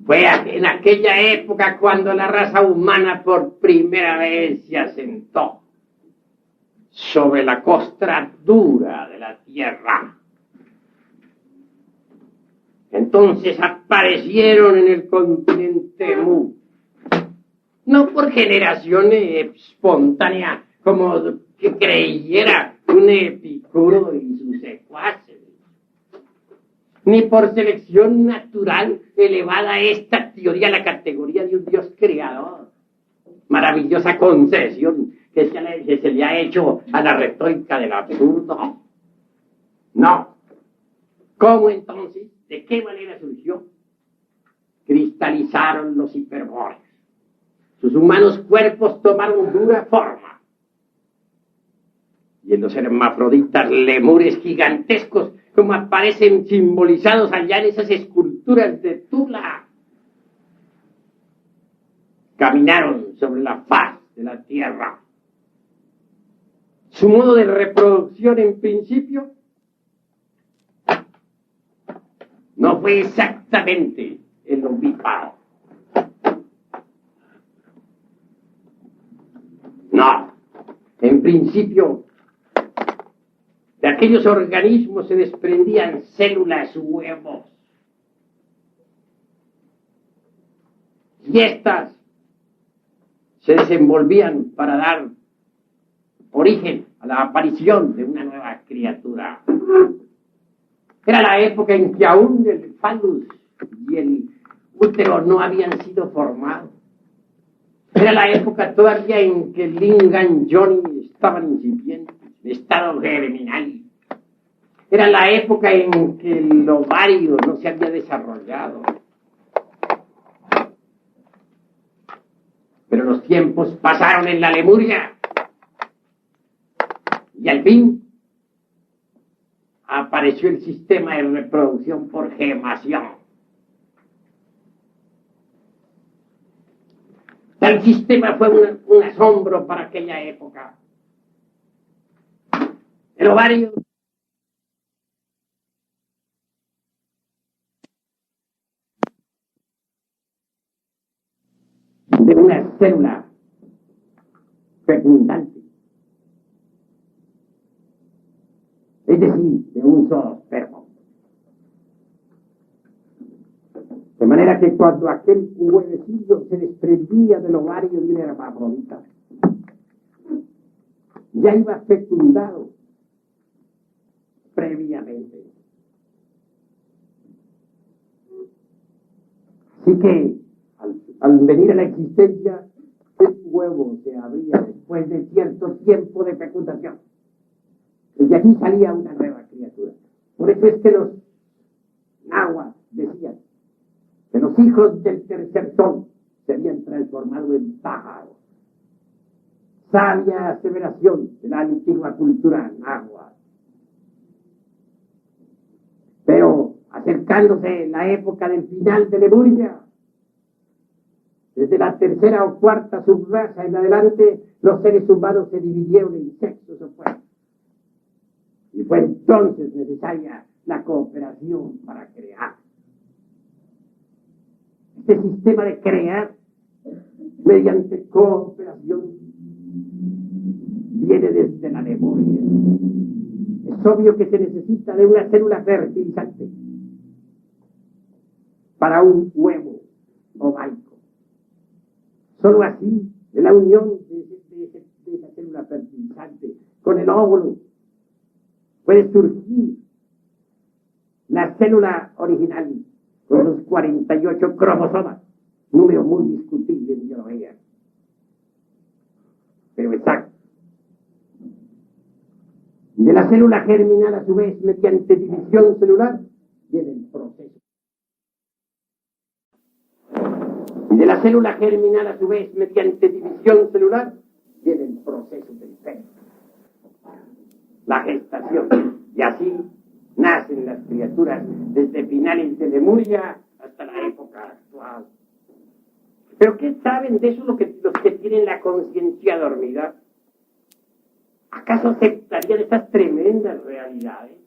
Fue en aquella época cuando la raza humana por primera vez se asentó sobre la costra dura de la Tierra. Entonces aparecieron en el continente Mu no por generación espontánea, como que creyera un Epicuro y sus secuaces, ni por selección natural elevada esta teoría a la categoría de un Dios creador. Maravillosa concesión que se le ha hecho a la retórica del absurdo. No. ¿Cómo entonces? ¿De qué manera surgió? Cristalizaron los hiperbóreos. Sus humanos cuerpos tomaron dura forma. Y en los hermafroditas lemures gigantescos, como aparecen simbolizados allá en esas esculturas de Tula, caminaron sobre la faz de la tierra. Su modo de reproducción en principio no fue exactamente el ovíparo. No, en principio de aquellos organismos se desprendían células huevos. Y estas se desenvolvían para dar origen a la aparición de una nueva criatura. Era la época en que aún el falus y el útero no habían sido formados. Era la época todavía en que el lingam yoni estaban incipientes, en estado germinal. Era la época en que el ovario no se había desarrollado. Pero los tiempos pasaron en la Lemuria. Y al fin apareció el sistema de reproducción por gemación. Tal sistema fue un asombro para aquella época. El ovario de una célula fecundante, es decir, de un solo esperma. De manera que cuando aquel huevecillo se desprendía del ovario de una hermafrodita, ya iba fecundado previamente. Así que al venir a la existencia, el huevo se abría después de cierto tiempo de fecundación. Y de aquí salía una nueva criatura. Por eso es que los nahuas decían que los hijos del tercer sol se habían transformado en pájaros. Sabia aseveración de la antigua cultura náhuatl. Pero acercándose la época del final de Lemuria, desde la tercera o cuarta subraza en adelante, los seres humanos se dividieron en sexos opuestos. Y fue entonces necesaria la cooperación para crear. Este sistema de crear mediante cooperación viene desde la Lemuria. Es obvio que se necesita de una célula fertilizante para un huevo ovaico. Solo así, de la unión de esa célula fertilizante con el óvulo, puede surgir la célula original con sus 48 cromosomas, número muy discutible en biología, pero exacto. Y de la célula germinal, a su vez, mediante división celular, viene el proceso. Y de la célula germinal, a su vez, mediante división celular, viene el proceso del feto, la gestación. Y así nacen las criaturas desde finales de Lemuria hasta la época actual. ¿Pero qué saben de eso los que tienen la conciencia dormida? ¿Acaso aceptarían estas tremendas realidades?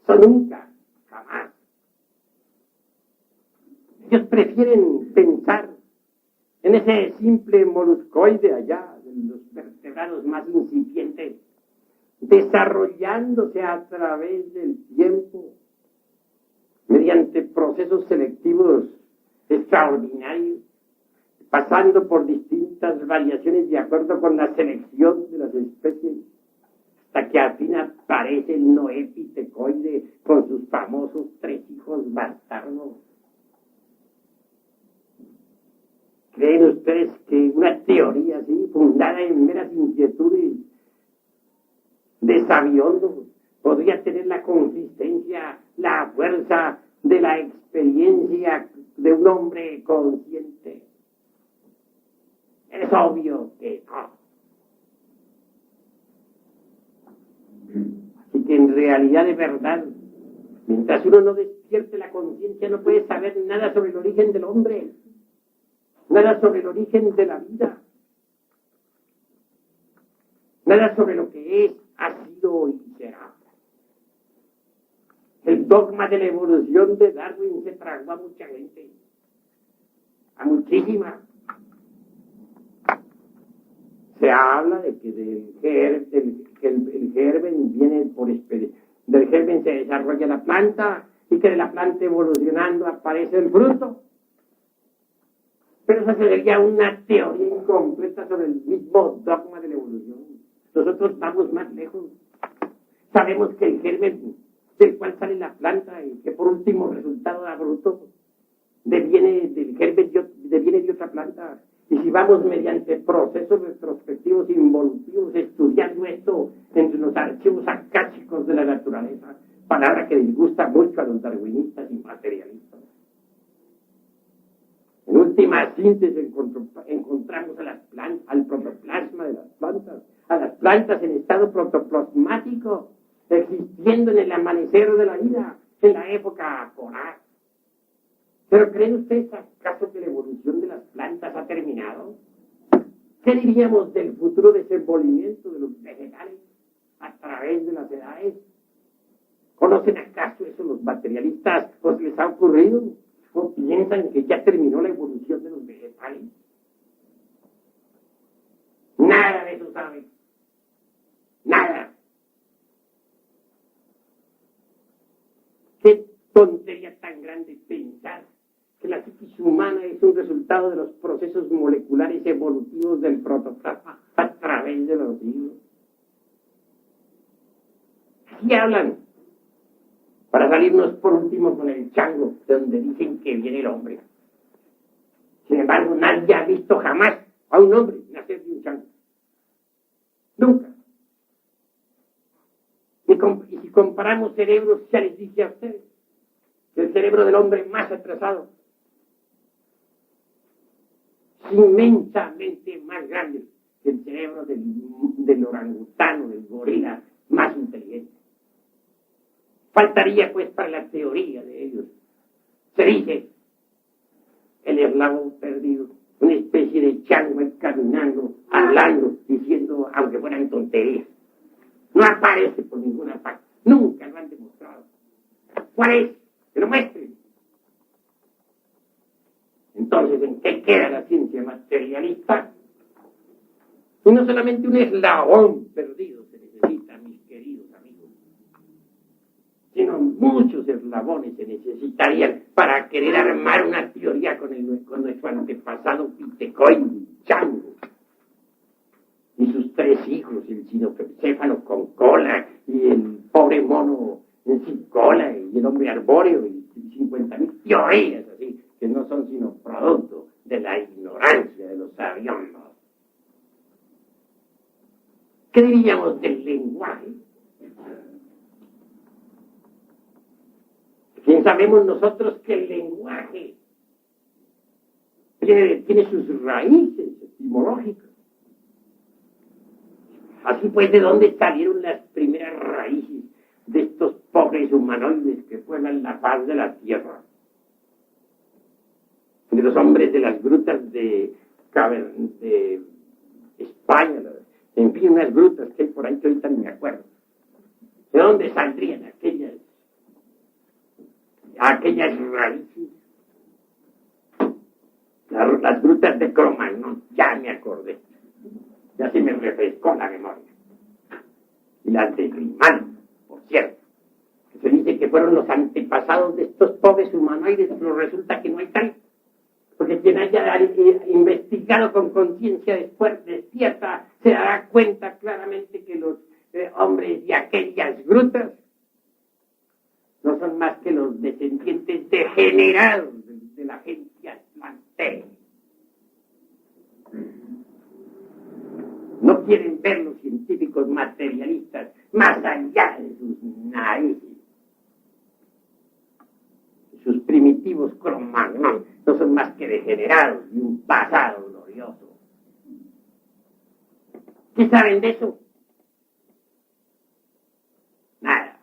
Eso nunca, jamás. Ellos prefieren pensar en ese simple moluscoide allá, de los vertebrados más incipientes, desarrollándose a través del tiempo, mediante procesos selectivos extraordinarios, pasando por distintas variaciones de acuerdo con la selección de las especies, hasta que al fin aparece el Noé pitecoide con sus famosos 3 hijos bastardos. ¿Creen ustedes que una teoría así, fundada en meras inquietudes de sabiondos, podría tener la consistencia, la fuerza de la experiencia de un hombre consciente? Es obvio que no. Así que en realidad, de verdad, mientras uno no despierte la conciencia, no puede saber nada sobre el origen del hombre, nada sobre el origen de la vida, nada sobre lo que es, ha sido y será. El dogma de la evolución de Darwin se tragó a mucha gente, a muchísima. Se habla de que el germen viene del germen se desarrolla la planta y que de la planta evolucionando aparece el fruto. Pero esa sería una teoría incompleta sobre el mismo dogma de la evolución. Nosotros vamos más lejos. Sabemos que el germen del cual sale la planta y que por último resultado da fruto deviene del germen, deviene de otra planta. Y si vamos mediante procesos retrospectivos involutivos estudiando esto entre los archivos acáchicos de la naturaleza, palabra que disgusta mucho a los darwinistas y materialistas. En última síntesis encontramos al protoplasma de las plantas, a las plantas en estado protoplasmático, existiendo en el amanecer de la vida, en la época polar. ¿Pero creen ustedes acaso que la evolución de las plantas ha terminado? ¿Qué diríamos del futuro desenvolvimiento de los vegetales a través de las edades? ¿Conocen acaso eso los materialistas? ¿O les ha ocurrido? ¿O piensan que ya terminó la evolución de los vegetales? Nada de eso saben. Nada. Qué tontería tan grande pensar que la psiquis humana es un resultado de los procesos moleculares evolutivos del protoplasma a través de los siglos. Así hablan, para salirnos por último con el chango, de donde dicen que viene el hombre. Sin embargo, nadie ha visto jamás a un hombre nacer de un chango. Nunca. Y si comparamos cerebros, ya les dije a ustedes, el cerebro del hombre más atrasado es inmensamente más grande que el cerebro del orangutano, del gorila más inteligente. Faltaría pues para la teoría de ellos. Se dice el eslabón perdido, una especie de chango caminando, hablando, diciendo, aunque fueran tonterías. No aparece por ninguna parte. Nunca lo han demostrado. ¿Cuál es? Que lo muestren. Entonces, ¿en qué queda la ciencia materialista? Y no solamente un eslabón perdido se necesita, mis queridos amigos, sino muchos eslabones se necesitarían para querer armar una teoría con nuestro antepasado pitecoide, chango, y sus 3 hijos, el cinocéfalo con cola, y el pobre mono sin cola, y el hombre arbóreo, y 50.000 teorías así, que no son sino producto de la ignorancia de los sabiondos. ¿Qué diríamos del lenguaje? Bien sabemos nosotros que el lenguaje tiene sus raíces etimológicas. Así pues, ¿de dónde salieron las primeras raíces de estos pobres humanoides que pueblan la faz de la tierra? De los hombres de las grutas de España, en fin, unas grutas que hay por ahí que ahorita ni me acuerdo. ¿De dónde saldrían aquellas raíces? Las grutas de Cromagnon, ya me acordé. Ya se me refrescó la memoria. Y las de Grimaldi, por cierto. Se dice que fueron los antepasados de estos pobres humanoides, pero resulta que no hay tal. Porque quien haya investigado con conciencia después despierta se dará cuenta claramente que los hombres de aquellas grutas no son más que los descendientes degenerados de la agencia Atlante. No quieren ver los científicos materialistas más allá de sus narices. Sus primitivos Cro-Magnon no son más que degenerados de un pasado glorioso. ¿Qué saben de eso? Nada.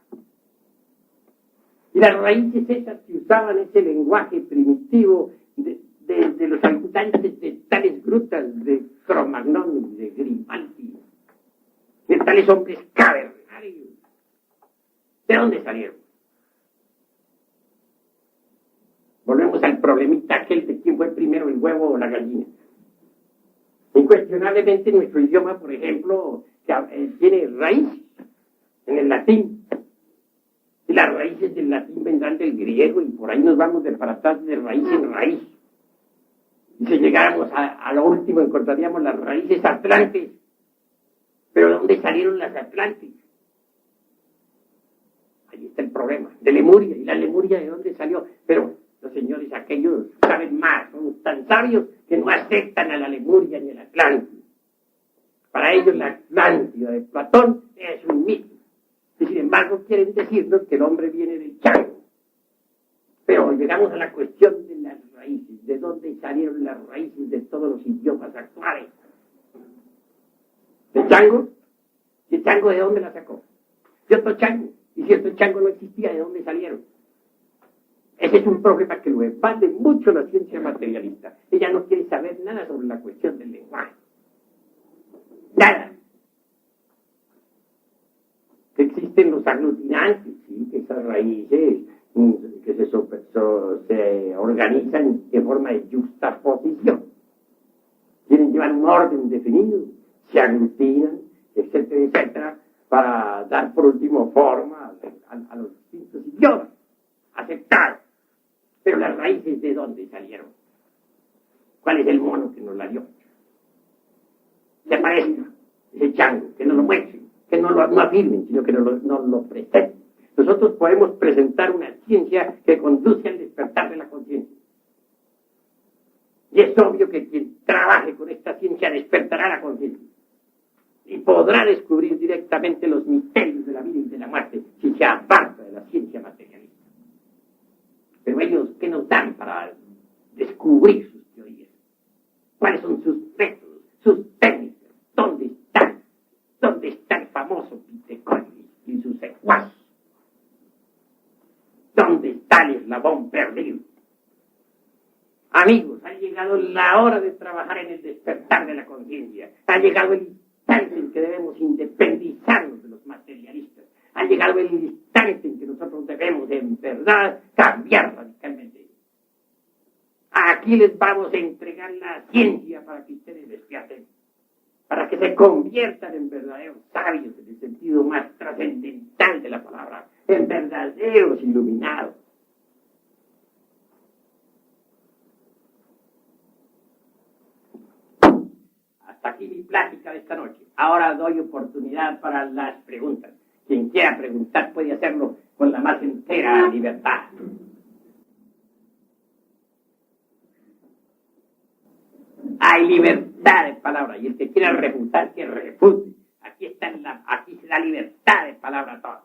Y las raíces esas que usaban ese lenguaje primitivo de los habitantes de tales grutas de Cro-Magnon y de Grimaldi, de tales hombres cavernarios, ¿de dónde salieron? Volvemos al problemita aquel de quién fue primero, el huevo o la gallina. Incuestionablemente nuestro idioma, por ejemplo, tiene raíz en el latín. Y las raíces del latín vendrán del griego y por ahí nos vamos para atrás de raíz en raíz. Y si llegáramos a lo último encontraríamos las raíces atlantes. Pero ¿de dónde salieron las atlantes? Ahí está el problema. De Lemuria. ¿Y la Lemuria de dónde salió? Pero los señores aquellos saben más, son tan sabios que no aceptan a la Lemuria ni a la Atlántida. Para ellos la Atlántida de Platón es un mito. Y sin embargo quieren decirnos que el hombre viene del chango. Pero llegamos a la cuestión de las raíces, de dónde salieron las raíces de todos los idiomas actuales. ¿De chango? ¿Y el chango de dónde la sacó? De otro chango. Y si otro chango no existía, ¿de dónde salieron? Ese es un problema que lo evade mucho la ciencia materialista. Ella no quiere saber nada sobre la cuestión del lenguaje. Nada. Que existen los aglutinantes, ¿sí? Que esas raíces que se organizan en forma de juxtaposición. Quieren llevar un orden definido, se aglutinan, etcétera, etcétera, para dar por último forma a los distintos idiomas. Aceptar. Pero las raíces ¿de dónde salieron? ¿Cuál es el mono que nos la dio? Que aparezca ese chango, que no lo muestren, que no afirmen, sino que no lo presenten. Nosotros podemos presentar una ciencia que conduce al despertar de la conciencia. Y es obvio que quien trabaje con esta ciencia despertará la conciencia. Y podrá descubrir directamente los misterios de la vida y de la muerte si se aparta de la ciencia materialista. Pero ellos, ¿qué nos dan para descubrir sus teorías? ¿Cuáles son sus métodos, sus técnicas? ¿Dónde están? ¿Dónde está el famoso Pitecónides y sus secuaces? ¿Dónde está el eslabón perdido? Amigos, ha llegado la hora de trabajar en el despertar de la conciencia. Ha llegado el instante en que debemos independizarnos de los materialistas. Ha llegado el instante en que nosotros debemos, en verdad, cambiar radicalmente. Aquí les vamos a entregar la ciencia para que ustedes despierten, para que se conviertan en verdaderos sabios en el sentido más trascendental de la palabra, en verdaderos iluminados. Hasta aquí mi plática de esta noche. Ahora doy oportunidad para las preguntas. Quien quiera preguntar puede hacerlo con la más entera libertad. Hay libertad de palabra y el que quiera refutar, que refute. Aquí se da libertad de palabra a todos.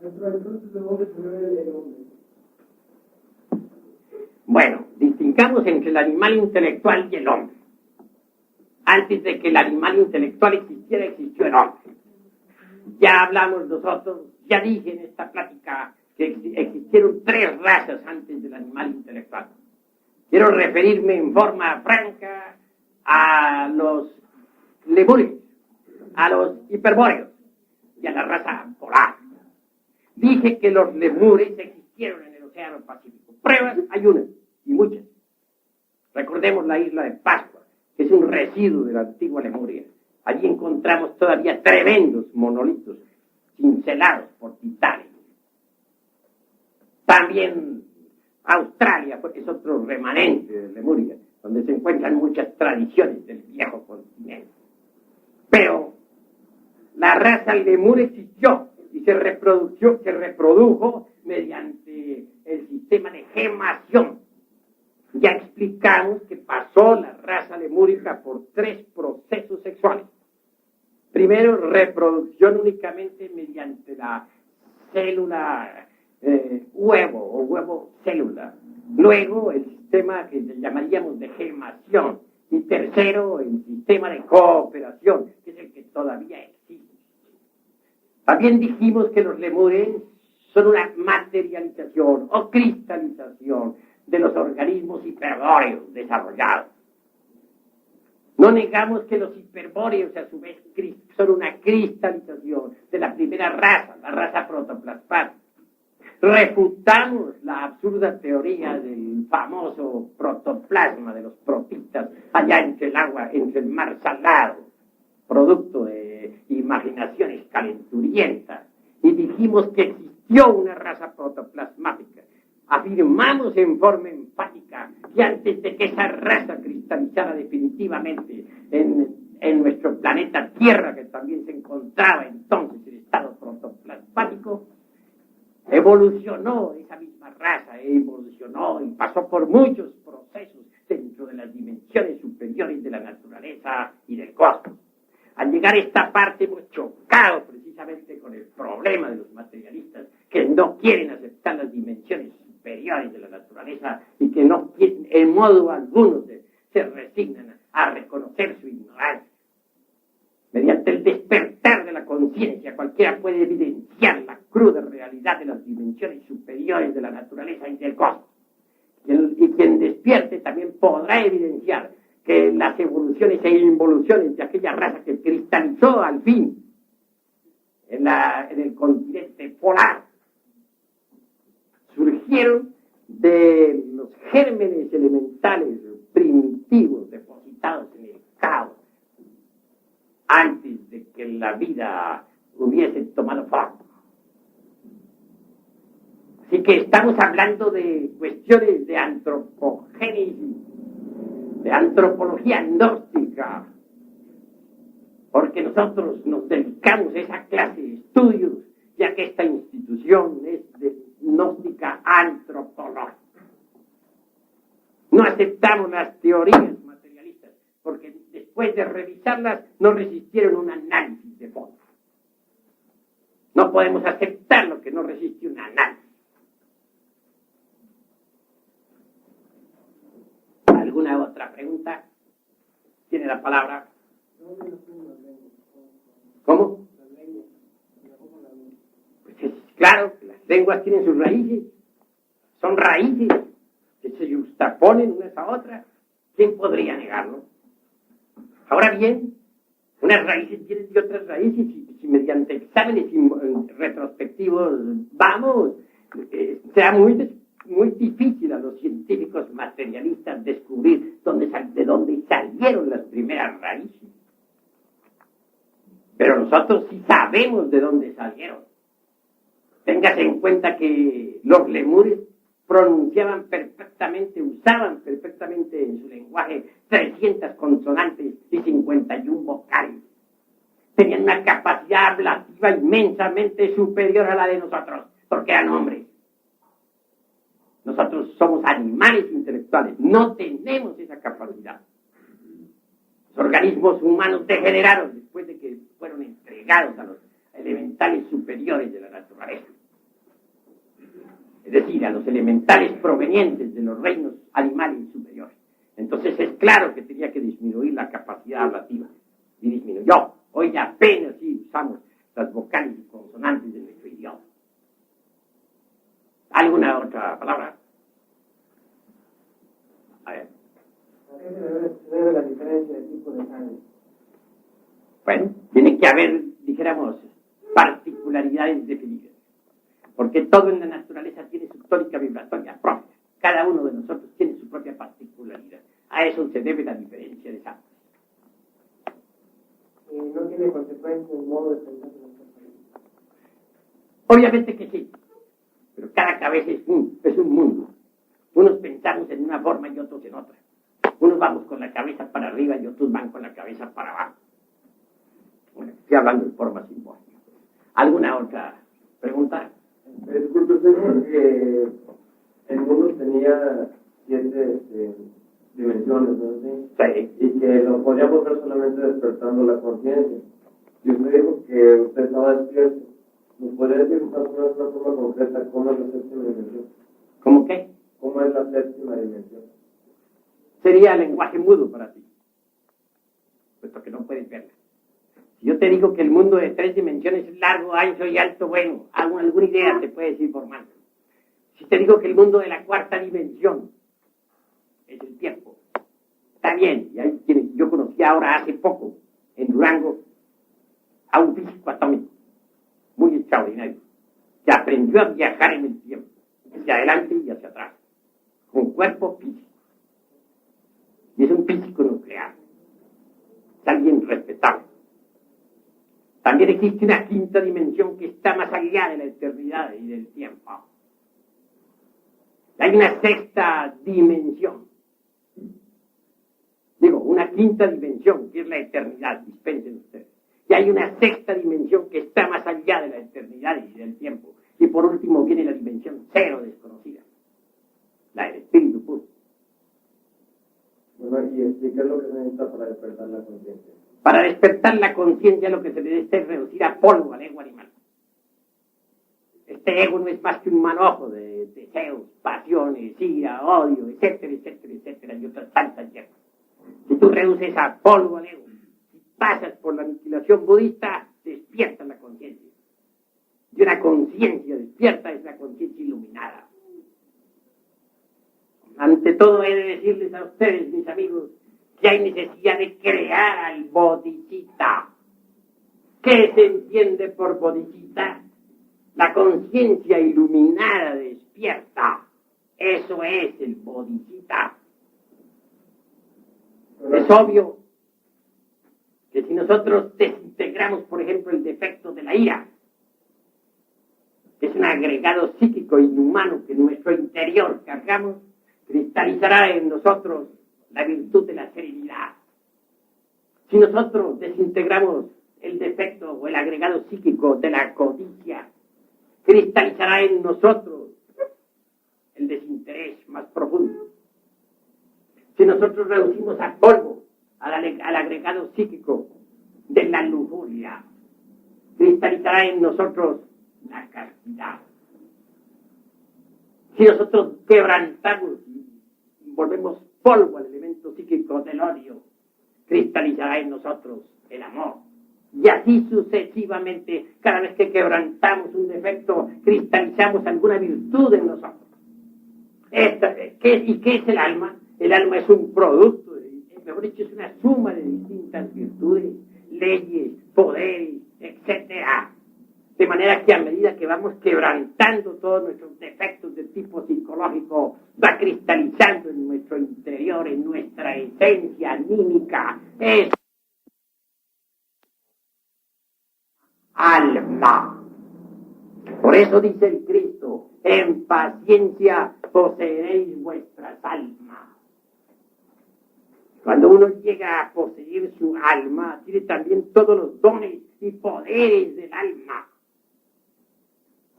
Entonces, ¿de dónde se ve el hombre? Bueno, distingamos entre el animal intelectual y el hombre. Antes de que el animal intelectual existiera, existió el hombre. Ya hablamos nosotros, ya dije en esta plática que existieron 3 razas antes del animal intelectual. Quiero referirme en forma franca a los lemures, a los hiperbóreos y a la raza polar. Dije que los lemures existieron en el Océano Pacífico. Pruebas hay unas y muchas. Recordemos la isla de Pascua, que es un residuo de la antigua Lemuria. Allí encontramos todavía tremendos monolitos cincelados por titanes. También Australia es otro remanente de Lemuria, donde se encuentran muchas tradiciones del viejo continente. Pero la raza lemur existió y se reprodujo mediante el sistema de gemación. Ya explicamos que pasó la raza lemúrica por 3 procesos sexuales. Primero, reproducción únicamente mediante la célula huevo o huevo célula. Luego, el sistema que llamaríamos de gemación. Y tercero, el sistema de cooperación, que es el que todavía existe. También dijimos que los lemures son una materialización o cristalización de los organismos hiperbóreos desarrollados. No negamos que los hiperbóreos, a su vez, son una cristalización de la primera raza, la raza protoplasmática. Refutamos la absurda teoría del famoso protoplasma de los protistas allá entre el agua, entre el mar salado, producto de imaginaciones calenturientas, y dijimos que existió una raza protoplasmática. Afirmamos en forma enfática que antes de que esa raza cristalizara definitivamente en nuestro planeta Tierra, que también se encontraba entonces en estado protoplasmático, evolucionó esa misma raza, evolucionó y pasó por muchos procesos dentro de las dimensiones superiores de la naturaleza y del cosmos. Al llegar a esta parte hemos chocado precisamente con el problema de los materialistas que no quieren aceptar las dimensiones superiores de la naturaleza y que no quieren en modo alguno se resignan a reconocer su ignorancia. Mediante el despertar de la conciencia, cualquiera puede evidenciar la cruda realidad de las dimensiones superiores de la naturaleza y del cosmos. Y quien despierte también podrá evidenciar que las evoluciones e involuciones de aquella raza que cristalizó al fin en el continente polar surgieron de los gérmenes elementales primitivos depositados en el caos antes de que la vida hubiese tomado forma. Así que estamos hablando de cuestiones de antropogénesis, de antropología gnóstica, porque nosotros nos dedicamos a esa clase de estudios, ya que esta institución es de gnóstica antropológica. No aceptamos las teorías materialistas, porque después de revisarlas no resistieron un análisis de fondo. No podemos aceptar lo que no resiste un análisis. ¿Alguna otra pregunta? ¿Tiene la palabra? ¿Cómo? Pues es claro que las lenguas tienen sus raíces, son raíces que se justaponen unas a otras. ¿Quién podría negarlo? Ahora bien, unas raíces vienen de otras raíces y si mediante exámenes retrospectivos vamos, será muy difícil a los científicos materialistas descubrir de dónde salieron las primeras raíces. Pero nosotros sí sabemos de dónde salieron. Téngase en cuenta que los lemures pronunciaban perfectamente, usaban perfectamente en su lenguaje 300 consonantes y 51 vocales. Tenían una capacidad ablativa inmensamente superior a la de nosotros, porque eran hombres. Nosotros somos animales intelectuales, no tenemos esa capacidad. Los organismos humanos degeneraron después de que fueron entregados a los elementales superiores de la naturaleza. Es decir, a los elementales provenientes de los reinos animales superiores. Entonces es claro que tenía que disminuir la capacidad ablativa. Y disminuyó. Hoy apenas sí usamos las vocales y consonantes de nuestro idioma. ¿Alguna otra palabra? A ver. ¿A qué se debe la diferencia de tipo de sangre? Bueno, tiene que haber, dijéramos, particularidades definidas. Porque todo en la naturaleza tiene su tónica vibratoria propia. Cada uno de nosotros tiene su propia particularidad. A eso se debe la diferencia de sangre. ¿Y no tiene consecuencias en el modo de pensar de nuestra familia? Obviamente que sí. pero cada cabeza es un mundo. Unos pensamos en una forma y otros en otra. Unos vamos con la cabeza para arriba y otros van con la cabeza para abajo. Bueno, estoy hablando de forma simbólica. ¿Alguna otra pregunta? Disculpe, señor, que el mundo tenía 7 dimensiones, ¿no? Sí. Y que lo podíamos ver solamente despertando la conciencia. Y usted dijo que usted estaba despierto. ¿Nos podría decir más o menos una forma concreta cómo es la séptima dimensión? ¿Cómo qué? ¿Cómo es la séptima dimensión? Sería lenguaje mudo para ti, puesto que no puedes verla. Si yo te digo que el mundo de 3 dimensiones es largo, ancho y alto, bueno, alguna idea te puedes ir formando. Si te digo que el mundo de la 4ª dimensión es el tiempo, está bien. Y hay quienes yo conocí ahora hace poco en Durango a un físico atómico muy extraordinario que aprendió a viajar en el tiempo, hacia adelante y hacia atrás, con cuerpo físico. Y es un físico nuclear. Es alguien respetable. También existe una 5ª dimensión que está más allá de la eternidad y del tiempo. Hay una 6ª dimensión. Digo, una 5ª dimensión, que es la eternidad, dispensen ustedes. Y hay una 6ª dimensión que está más allá de la eternidad y del tiempo. Y por último viene la dimensión 0 desconocida, la del espíritu puro. Bueno, ¿y qué es lo que se necesita para despertar la conciencia? Para despertar la conciencia lo que se debe es reducir a polvo al ego animal. Este ego no es más que un manojo de deseos, pasiones, ira, odio, etcétera, etcétera, etcétera, y otras tantas hierbas. Si tú reduces a polvo al ego, si pasas por la aniquilación budista, despiertas la conciencia. Y una conciencia despierta es la conciencia iluminada. Ante todo he de decirles a ustedes, mis amigos, que hay necesidad de crear al bodhisattva. ¿Qué se entiende por bodhisattva? La conciencia iluminada despierta. Eso es el bodhisattva. Es obvio que si nosotros desintegramos, por ejemplo, el defecto de la ira, que es un agregado psíquico inhumano que en nuestro interior cargamos, cristalizará en nosotros la virtud de la serenidad. Si nosotros desintegramos el defecto o el agregado psíquico de la codicia, cristalizará en nosotros el desinterés más profundo. Si nosotros reducimos a polvo al agregado psíquico de la lujuria, cristalizará en nosotros la castidad. Si nosotros quebrantamos y volvemos polvo al elemento psíquico del odio, cristalizará en nosotros el amor. Y así sucesivamente, cada vez que quebrantamos un defecto, cristalizamos alguna virtud en nosotros. ¿Y qué es el alma? El alma es un producto, mejor dicho, es una suma de distintas virtudes, leyes, poderes, etcétera. De manera que a medida que vamos quebrantando todos nuestros defectos de tipo psicológico, va cristalizando en nuestro interior, en nuestra esencia anímica, es alma. Por eso dice el Cristo, en paciencia poseeréis vuestras almas. Cuando uno llega a poseer su alma, tiene también todos los dones y poderes del alma.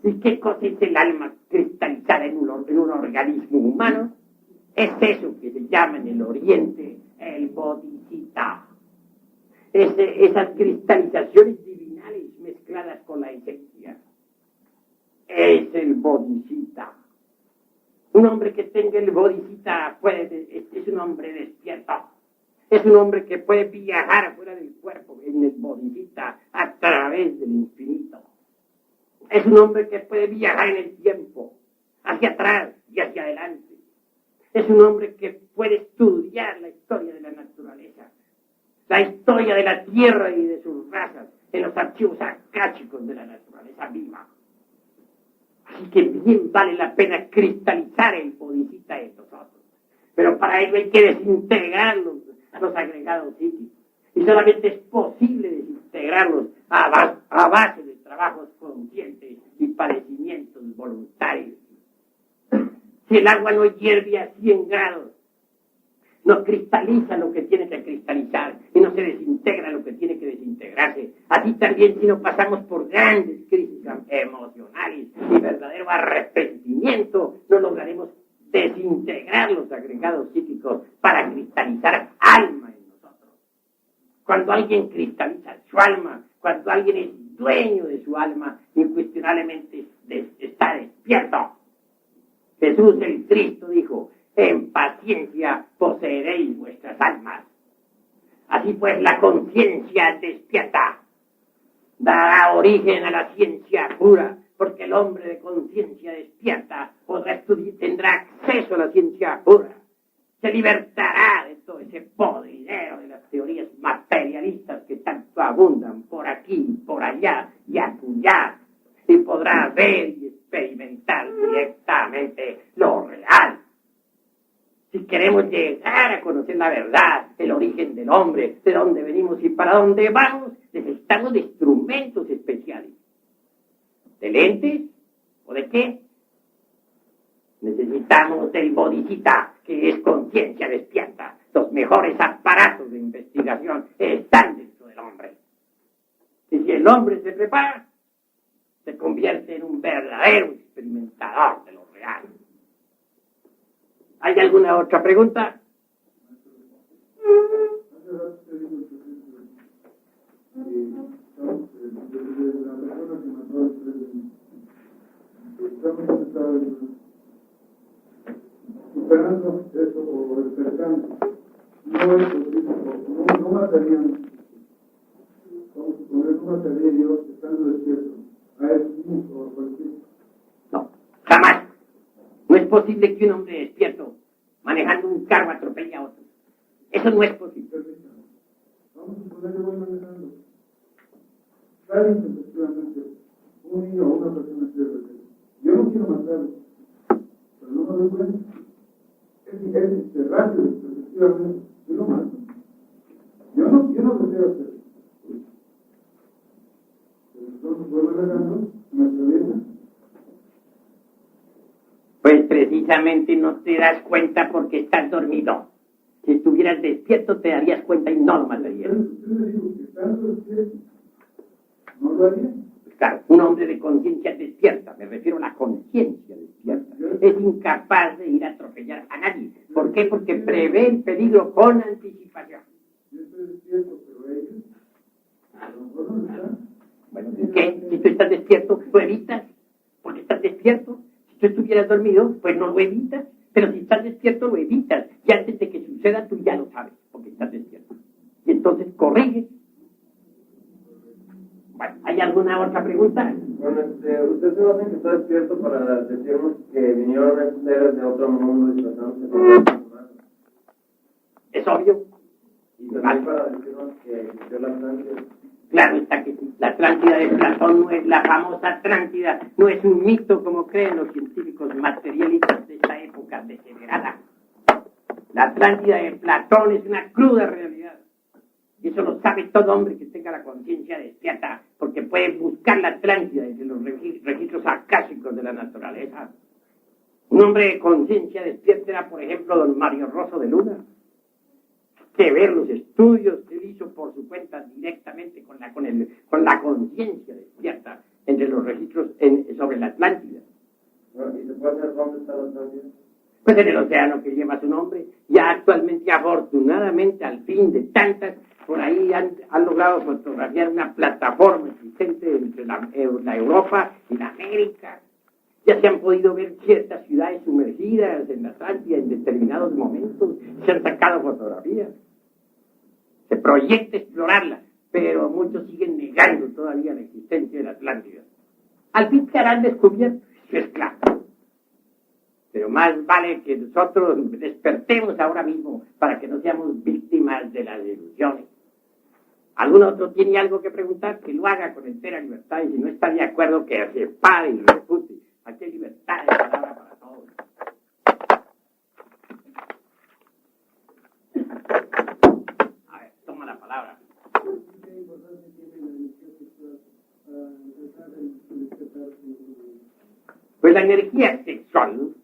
¿Y qué cosa es el alma cristalizada en un organismo humano? Es eso que se llama en el Oriente el bodhisattva. Esas cristalizaciones divinales mezcladas con la esencia. Es el bodhisattva. Un hombre que tenga el bodhisattva es un hombre despierto. Es un hombre que puede viajar fuera del cuerpo en el bodhisattva a través del infinito. Es un hombre que puede viajar en el tiempo, hacia atrás y hacia adelante. Es un hombre que puede estudiar la historia de la naturaleza, la historia de la tierra y de sus razas en los archivos arcáicos de la naturaleza viva. Así que bien vale la pena cristalizar el bodhisattva en nosotros. Pero para ello hay que desintegrar los agregados psíquicos. Y solamente es posible desintegrarlos a base de trabajos conscientes y padecimientos voluntarios. Si el agua no hierve a 100 grados, no cristaliza lo que tiene que cristalizar y no se desintegra lo que tiene que desintegrarse. Así también si no pasamos por grandes crisis emocionales y verdadero arrepentimiento, no lograremos desintegrar los agregados psíquicos para cristalizar alma en nosotros. Cuando alguien cristaliza su alma, cuando alguien es dueño de su alma, incuestionablemente está despierto. Jesús el Cristo dijo: en paciencia poseeréis vuestras almas. Así pues, la conciencia despierta dará origen a la ciencia pura, porque el hombre de conciencia despierta tendrá acceso a la ciencia pura. Se libertará de todo ese podridero de las teorías materialistas que tanto abundan por aquí, por allá y acullá, y podrá ver y experimentar directamente lo real. Si queremos llegar a conocer la verdad, el origen del hombre, de dónde venimos y para dónde vamos, necesitamos de instrumentos especiales. ¿De lentes? ¿O de qué? Necesitamos del bodhicitta, que es conciencia despierta. Los mejores aparatos de investigación están dentro del hombre. Y si el hombre se prepara, se convierte en un verdadero experimentador de lo real. ¿Hay alguna otra pregunta? Superando eso o despertando, no es posible, no matarían, vamos a suponer, no mataría Dios estando despierto a él mismo o a cualquier. No, jamás. No es posible que un hombre despierto, manejando un carro, atropelle a otro. Eso no es posible. Vamos a suponer que voy manejando. Sale efectivamente un niño o una persona ciega. Yo no quiero matarlo, pero no me doy cuenta. Es rápido, efectivamente. Yo lo mato. Yo no deseo hacer. Pero entonces voy manejando, me atraviesa. Pues precisamente no te das cuenta porque estás dormido. Si estuvieras despierto te darías cuenta y no lo matarías. Usted me dijo que estando despierto, ¿no lo haría? Claro, un hombre de conciencia despierta, me refiero a la conciencia despierta, es incapaz de ir a atropellar a nadie. ¿Por qué? Porque prevé el peligro con anticipación. Yo estoy despierto, pero ellos, a lo mejor no están. Bueno, ¿y qué? Si tú estás despierto, lo evitas, porque estás despierto. Si tú estuvieras dormido, pues no lo evitas, pero si estás despierto, lo evitas. Y antes de que suceda, tú ya lo sabes, porque estás despierto. Y entonces corrige. Bueno, ¿hay alguna otra pregunta? Bueno, usted se basa en que está despierto para decirnos que vinieron seres de otro mundo disfrazándose con humanos. Es obvio. Y también para decirnos que existió la Atlántida. Claro está que sí. La Atlántida de Platón no es la famosa Atlántida, no es un mito como creen los científicos materialistas de esta época degenerada. La Atlántida de Platón es una cruda realidad. Y eso lo sabe todo hombre que tenga la conciencia despierta, porque puede buscar la Atlántida desde los registros akáshicos de la naturaleza. Un hombre de conciencia despierta era, por ejemplo, don Mario Rosso de Luna, que ver los estudios que él hizo por su cuenta directamente con la conciencia despierta entre los registros sobre la Atlántida. ¿Y se puede saber dónde está la Atlántida? Pues en el océano que lleva su nombre. Ya actualmente, afortunadamente, al fin de tantas, por ahí han logrado fotografiar una plataforma existente entre la Europa y la América. Ya se han podido ver ciertas ciudades sumergidas en la Atlántida en determinados momentos. Se han sacado fotografías. Se proyecta explorarla, pero muchos siguen negando todavía la existencia de la Atlántida. Al fin se harán descubiertos, es claro. Pero más vale que nosotros despertemos ahora mismo para que no seamos víctimas de las ilusiones. ¿Algún otro tiene algo que preguntar? Que lo haga con entera libertad, y si no está de acuerdo, que se pare y refute. Aquí hay libertad de palabra para todos. A ver, toma la palabra. ¿Qué importancia tiene la energía sexual para empezar el despertar? la energía sexual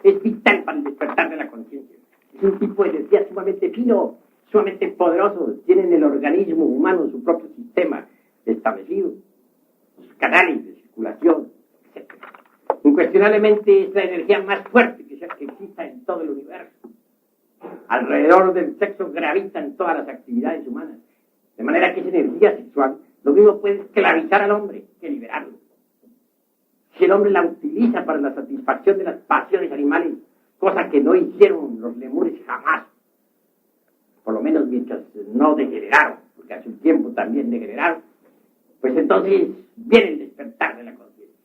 es vital para el despertar de la conciencia. Es un tipo de energía sumamente fino, sumamente poderoso. Tiene en el organismo humano su propio sistema establecido, sus canales de circulación, etc. Incuestionablemente es la energía más fuerte que exista en todo el universo. Alrededor del sexo gravitan todas las actividades humanas. De manera que esa energía sexual lo mismo puede esclavizar al hombre que liberarlo. Si el hombre la utiliza para la satisfacción de las pasiones animales, cosa que no hicieron los lemures jamás, por lo menos mientras no degeneraron, porque hace un tiempo también degeneraron, pues entonces viene el despertar de la conciencia.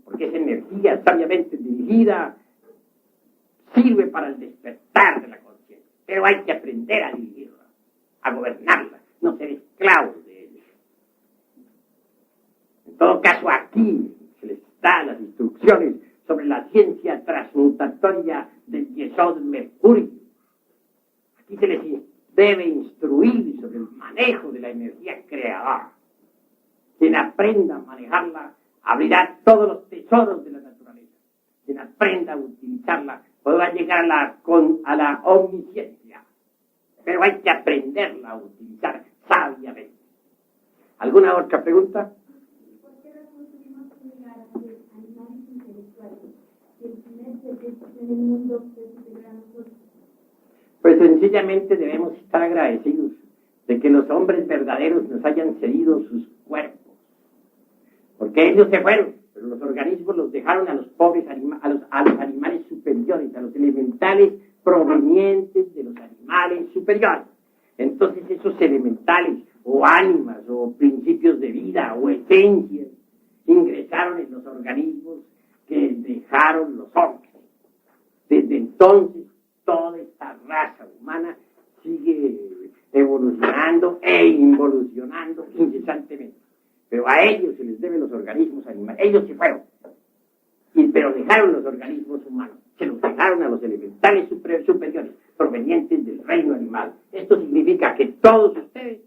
Porque esa energía sabiamente dirigida sirve para el despertar de la conciencia. Pero hay que aprender a dirigirla, a gobernarla, no ser esclavos de ella. En todo caso, aquí se les da las instrucciones sobre la ciencia transmutatoria del yesod mercurio. Aquí se les debe instruir sobre el manejo de la energía creadora. Quien aprenda a manejarla abrirá todos los tesoros de la naturaleza. Quien aprenda a utilizarla podrá llegar a la omnisciencia. Pero hay que aprenderla a utilizar sabiamente. ¿Alguna otra pregunta? ¿Por qué razón tuvimos que llegar a ser animales intelectuales? Si el primer ser en el mundo es superior a nosotros. Pues sencillamente debemos estar agradecidos de que los hombres verdaderos nos hayan cedido sus cuerpos. Porque ellos se fueron, pero los organismos los dejaron a los pobres a los animales superiores, a los elementales provenientes de los animales superiores. Entonces esos elementales, o ánimas, o principios de vida, o esencias, ingresaron en los organismos que dejaron los hombres. Desde entonces, toda esta raza humana sigue evolucionando e involucionando incesantemente. Pero a ellos se les deben los organismos animales. Ellos se fueron, pero dejaron los organismos humanos. Se los dejaron a los elementales superiores, provenientes del reino animal. Esto significa que todos ustedes,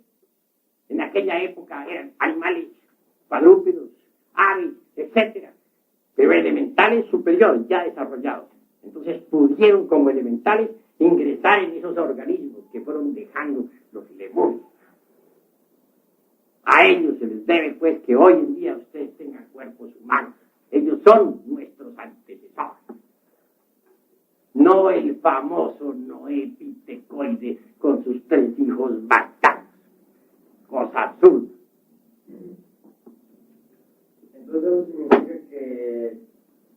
en aquella época, eran animales, cuadrúpedos, aves, etc. Pero elementales superiores, ya desarrollados. Entonces pudieron, como elementales, ingresar en esos organismos que fueron dejando los lemures. A ellos se les debe, pues, que hoy en día ustedes tengan cuerpos humanos. Ellos son nuestros antecesores. No el famoso Noé Pitecoide con sus 3 hijos bastardos. Cosa absurda. Entonces eso significa que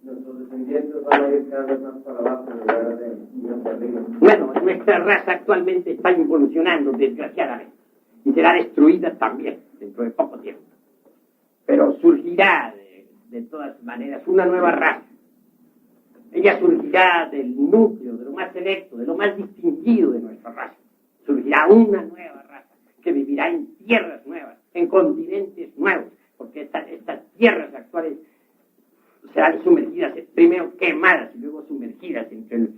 nuestros descendientes van a ir cada vez más para abajo en lugar de ir hacia arriba. Bueno, nuestra raza actualmente está involucionando, desgraciadamente, y será destruida también dentro de poco tiempo. Pero surgirá de todas maneras una nueva raza. Ella surgirá del núcleo, de lo más selecto, de lo más distinguido de nuestra raza. Surgirá una nueva raza que vivirá en tierras nuevas, en continentes nuevos, porque estas tierras actuales serán sumergidas, primero quemadas y luego sumergidas entre el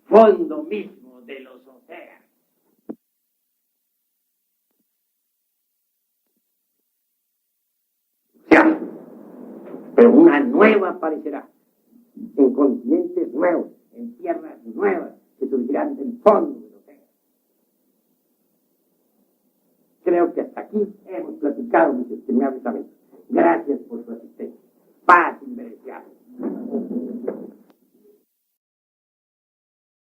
fondo mismo de los océanos. Pero una nueva aparecerá en continentes nuevos, en tierras nuevas que surgirán del fondo del océano. Creo que hasta aquí hemos platicado, mis estimados amigos. Gracias por su asistencia. Paz inmerenciable.